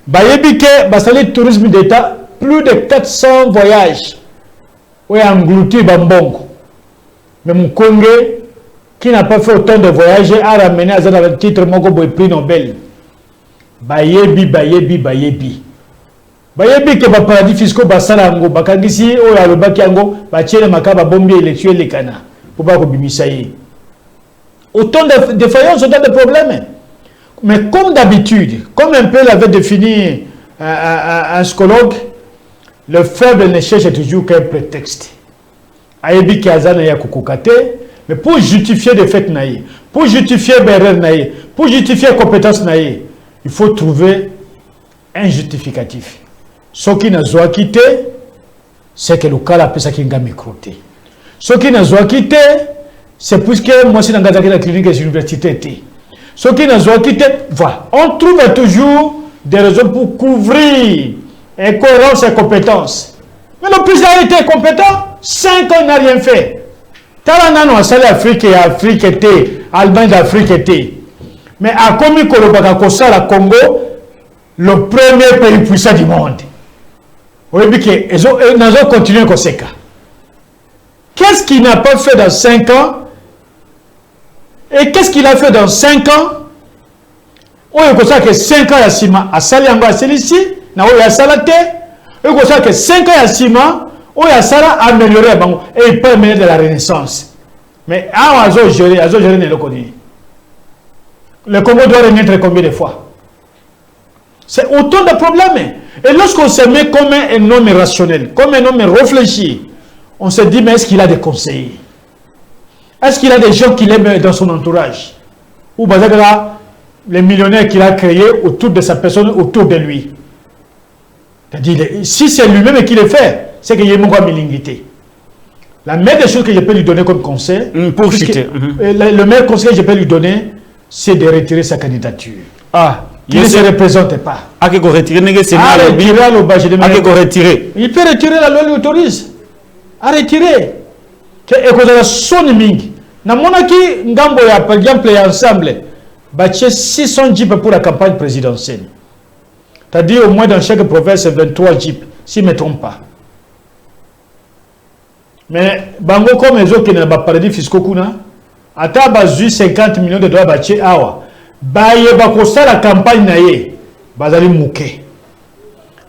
Bayebi, que Basali Tourisme d'État, plus de 400 voyages, où il a englouti Bambongo. Mais Mukongo, qui n'a pas fait autant de voyages, a ramené à un titre Mogo prix Nobel. Bayebi. Bayebi que ba paradis fiscaux basalango bakangisi o ya lobaki yango ba tiele makaba bombi élection les kana pour pas ko bimisa yi. Autant de défaillances, autant de problèmes. Mais comme d'habitude, comme un peu l'avait défini un psychologue, le faible ne cherche toujours qu'un prétexte. Ayebi ki azana ya kokokate, mais pour justifier des faits naïs, pour justifier berrer naïs, pour justifier compétence naïs, il faut trouver un justificatif. Ce qui n'a pas quitté, c'est que le cas a ça qui n'a microté. Ce qui n'a pas quitté, c'est puisque moi c'est dans la clinique des universités. Ce qui n'a pas quitté, voilà. On trouve toujours des raisons pour couvrir incohérence et compétence. Mais le président était compétent, 5 ans n'a rien fait. Talanano a salé Afrique et Afrique était, Allemagne d'Afrique était. Mais à Komi Kolobaka Kosa, la Congo, le premier pays puissant du monde. Oui, mais ils ont continué comme ça. Qu'est-ce qu'il n'a pas fait dans 5 ans? Et qu'est-ce qu'il a fait dans 5 ans? Oui, il y a 5 ans, il y a Saliango à Célici, il y a Salate. Il y a 5 ans, il y a Sima, il y a Sala amélioré, et il peut amener de la renaissance. Mais à gérer, le Congo. Le Congo doit renaître combien de fois? C'est autant de problèmes. Et lorsqu'on se met comme un homme rationnel, comme un homme réfléchi, on se dit, mais est-ce qu'il a des conseillers? Est-ce qu'il a des gens qu'il aime dans son entourage? Ou les millionnaires qu'il a créés autour de sa personne, autour de lui. C'est-à-dire, si c'est lui-même qui le fait, c'est qu'il y a une milingité. La meilleure des choses que je peux lui donner comme conseil, pour citer. Le meilleur conseil que je peux lui donner, c'est de retirer sa candidature. Il ne se représente pas. Il peut retirer. Il peut retirer, la loi l'autorise. À retirer. Et qu'on a son ming. Dans mon acquis, Ngambo ya par exemple ensemble, bâtir 600 jeeps pour la campagne présidentielle. C'est-à-dire au moins dans chaque province 23 jeeps, si je ne me trompe pas. Mais bango comme les autres qui n'ont pas paradis fiscaux kuna, à ta base 50 millions de dollars bâtir awa. Baye bakosa la campagne naye bazali mouké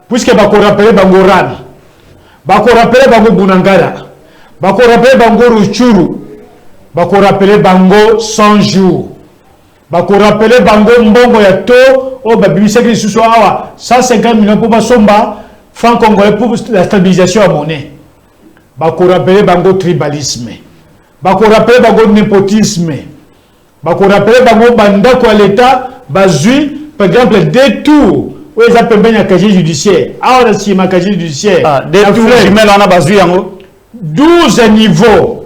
puisque bako rappeler bango rami bako rappeler bango bunangara bako rappeler bango ruchuru bako rappeler bango 100 jours bako rappeler bango mbongo ya to o babimisa ki suso awa 150 millions pour basomba franc congolais pour la stabilisation à monnaie bako rappeler bango tribalisme bako rappeler bango népotisme. Bako rappelle bango banda kwa l'état bazui par exemple des tours où ils appellent bien casier judiciaire. Alors si ma casier judiciaire des tours jumelles on a bazui yango 12 niveaux.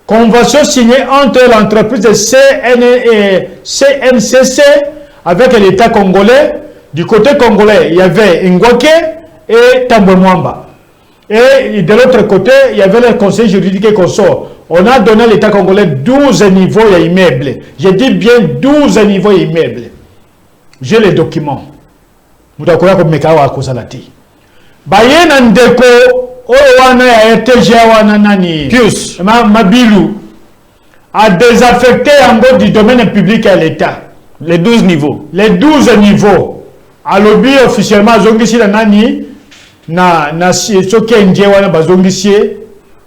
Convention signée entre l'entreprise de CNCC avec l'État congolais. Du côté congolais, il y avait Ngwake et Tambwe Mwamba. Et de l'autre côté, il y avait le conseil juridique et consort. On a donné à l'État congolais 12 niveaux immeubles. Je dis bien 12 niveaux immeubles. J'ai les documents. Vous avez comme Mekawa Kosalati. Bayen Ndeko, Owana ya RTG wana nani. Pius. Mabilou a désaffecté en gros du domaine public à l'État. Les 12 niveaux. Les 12 niveaux. À lobby officiellement, Zongisi la nani. Na soki ndie wana bazongisi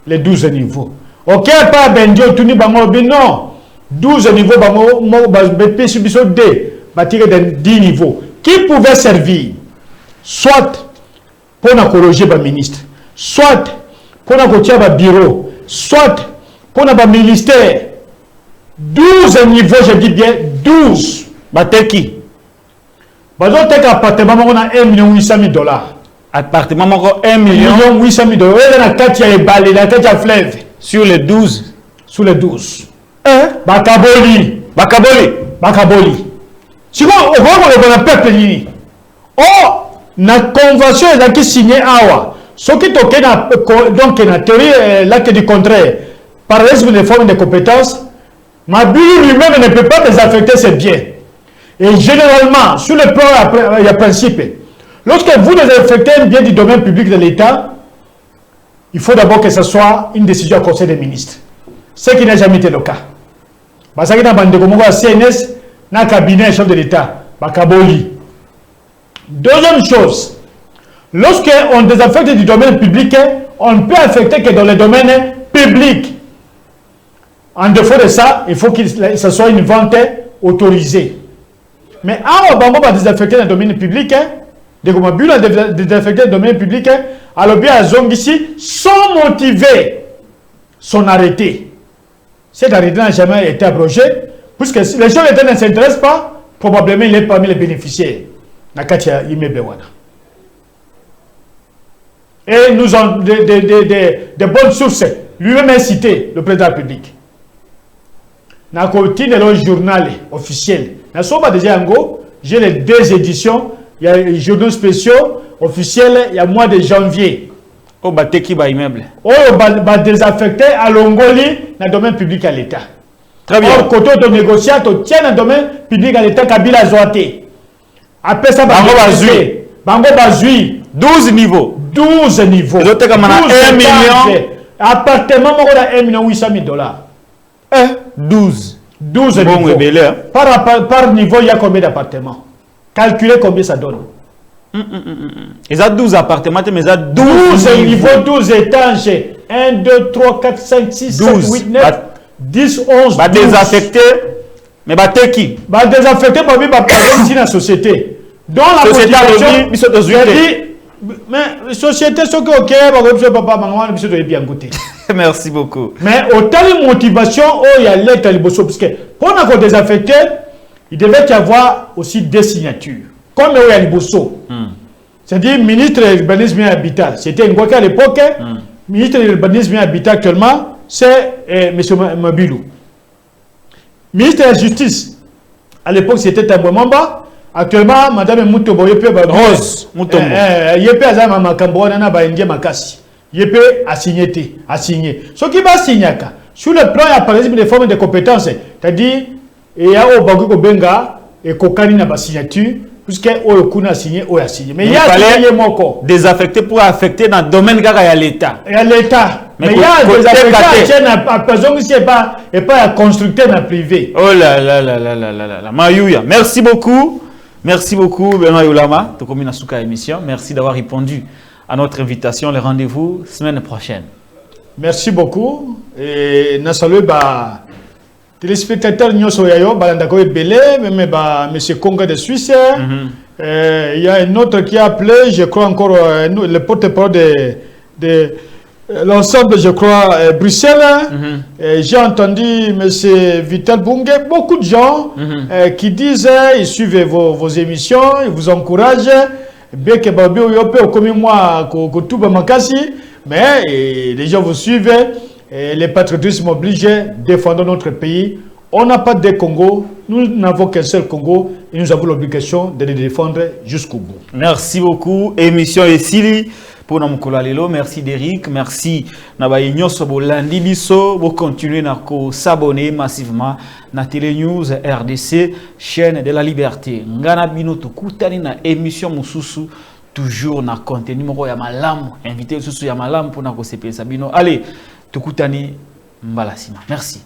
les 12 niveaux. OK pas bendio tuni bango non 12 niveaux bango mo BP subiso D batire de 10 niveaux qui pouvaient servir soit pour na corriger ba ministre, soit pour na kotia ba bureau, soit pour na ba ministère. 12 niveaux, je dis bien 12. Bateki. Bazo tek appartement on a 1,8 $. Appartement 1 1,8 $. Et la carte ya balé, la carte ya fleuve. sur les 12. Sur les 12. Bakaboli. Si on voit le peuple ni. Oh, na convention est signée awa. Ce qui toque na donc na théorie l'acte du contraire. Par exemple des formes de compétences, Mabulu lui-même ne peut pas désaffecter ses biens. Et généralement, sur le plan, il y a principe. Lorsque vous désaffectez un bien du domaine public de l'État, il faut d'abord que ce soit une décision au Conseil des ministres. Ce qui n'a jamais été le cas. Parce que dans le CNS, dans le cabinet chef de l'État, Bakaboli. Deuxième chose, lorsqu'on désaffecte du domaine public, on ne peut affecter que dans le domaine public. En défaut de ça, il faut que ce soit une vente autorisée. Mais on va désaffecter dans le domaine public, désaffecter le domaine public, alors bien à Zongisi, sans motiver son arrêté. Cet arrêté n'a jamais été abrogé, puisque les gens ne s'intéressent pas, probablement il est parmi les bénéficiaires. Et nous avons de bonnes sources. Lui-même a cité le président de la République. Dans le journal officiel, j'ai les 2 éditions. Il y a les journaux spéciaux officiels. Il y a le mois de janvier. Oh, bateki ba immeuble. Oh, désaffecté à Longoli dans le domaine public à l'État. Très bien. Or, côté de négocier, tu tiens dans le domaine public à l'État, Kabila Zoate. Après ça, Bango Bazui. 12 niveaux. 12 niveaux. 12 million. Appartement, on a 1,8 $. 12. 12 bon, niveaux. Bélé, Par niveau, il y a combien d'appartements? Calculez combien ça donne. Ils ont 12 appartements, mais ils ont 12 niveaux, 12 étages. 1, 2, 3, 4, 5, 6, 7, 8, 9, 10, 11, 12. Désaffecté, mais bateki. Désaffecté, par exemple, ici dans la société. Dans la motivation, mais société, ce qui est OK, papa, maman, bien goûté. Merci beaucoup. Mais autant de motivation, il y a l'aide à l'Ibosso, parce que pour nous désaffecter, il devait y avoir aussi des signatures. Comme il y a l'Ibosso. C'est-à-dire, ministre de l'urbanisme et habitat. C'était une fois qu'à l'époque, ministre de l'urbanisme et habitat actuellement, c'est M. Mabilou. Ministre de la justice, à l'époque, c'était Tabou Mamba. Actuellement, Madame Moutobo, Rose Moutobo. Yepe Azama Makambo, Nana Baïndie Makassi. Yepe a signé. Ce qui va signer, sur le plan, il y a par exemple des formes de compétences. C'est-à-dire, il y a au Bagou Benga et Kokani na signature, puisque Oyokuna a signé, a signé. Mais il y a signé Moko. Désaffecté pour affecter dans le domaine car il y a l'État. Il y a l'État. Mais il y a des affectés à personne qui n'est pas un constructeur dans privé. Oh là là là là là là là. Mayouya. Merci beaucoup. Merci beaucoup, Benoît Youlama, de Commune Asuka émission. Merci d'avoir répondu à notre invitation. Le rendez-vous semaine prochaine. Merci beaucoup. Et nous saluons téléspectateurs Nyosoyayo, Balandako Belé, même M. Konga de Suisse. Il y a un autre qui a appelé, je crois encore, le porte-parole de l'ensemble, je crois, Bruxelles. J'ai entendu M. Vital Bunge, beaucoup de gens qui disent, ils suivent vos émissions, ils vous encouragent. Bien que Babi Oyope, comme moi, Koutuba Makasi, mais les gens vous suivent. Les patriotismes obligés, défendons notre pays. On n'a pas de Congo, nous n'avons qu'un seul Congo et nous avons l'obligation de le défendre jusqu'au bout. Merci beaucoup. Émission ici pour nous Lelo. Merci Derrick, merci Nabaye Nyoso Bolandi Biso. Vous continuez à s'abonner massivement na Télé News RDC, chaîne de la liberté. Ngana bino tukutani na émission mususu toujours na contenu moko ya malamu, invité susu ya malamu pour na ko sepesa bino. Allez, tukutani mbalasima. Merci.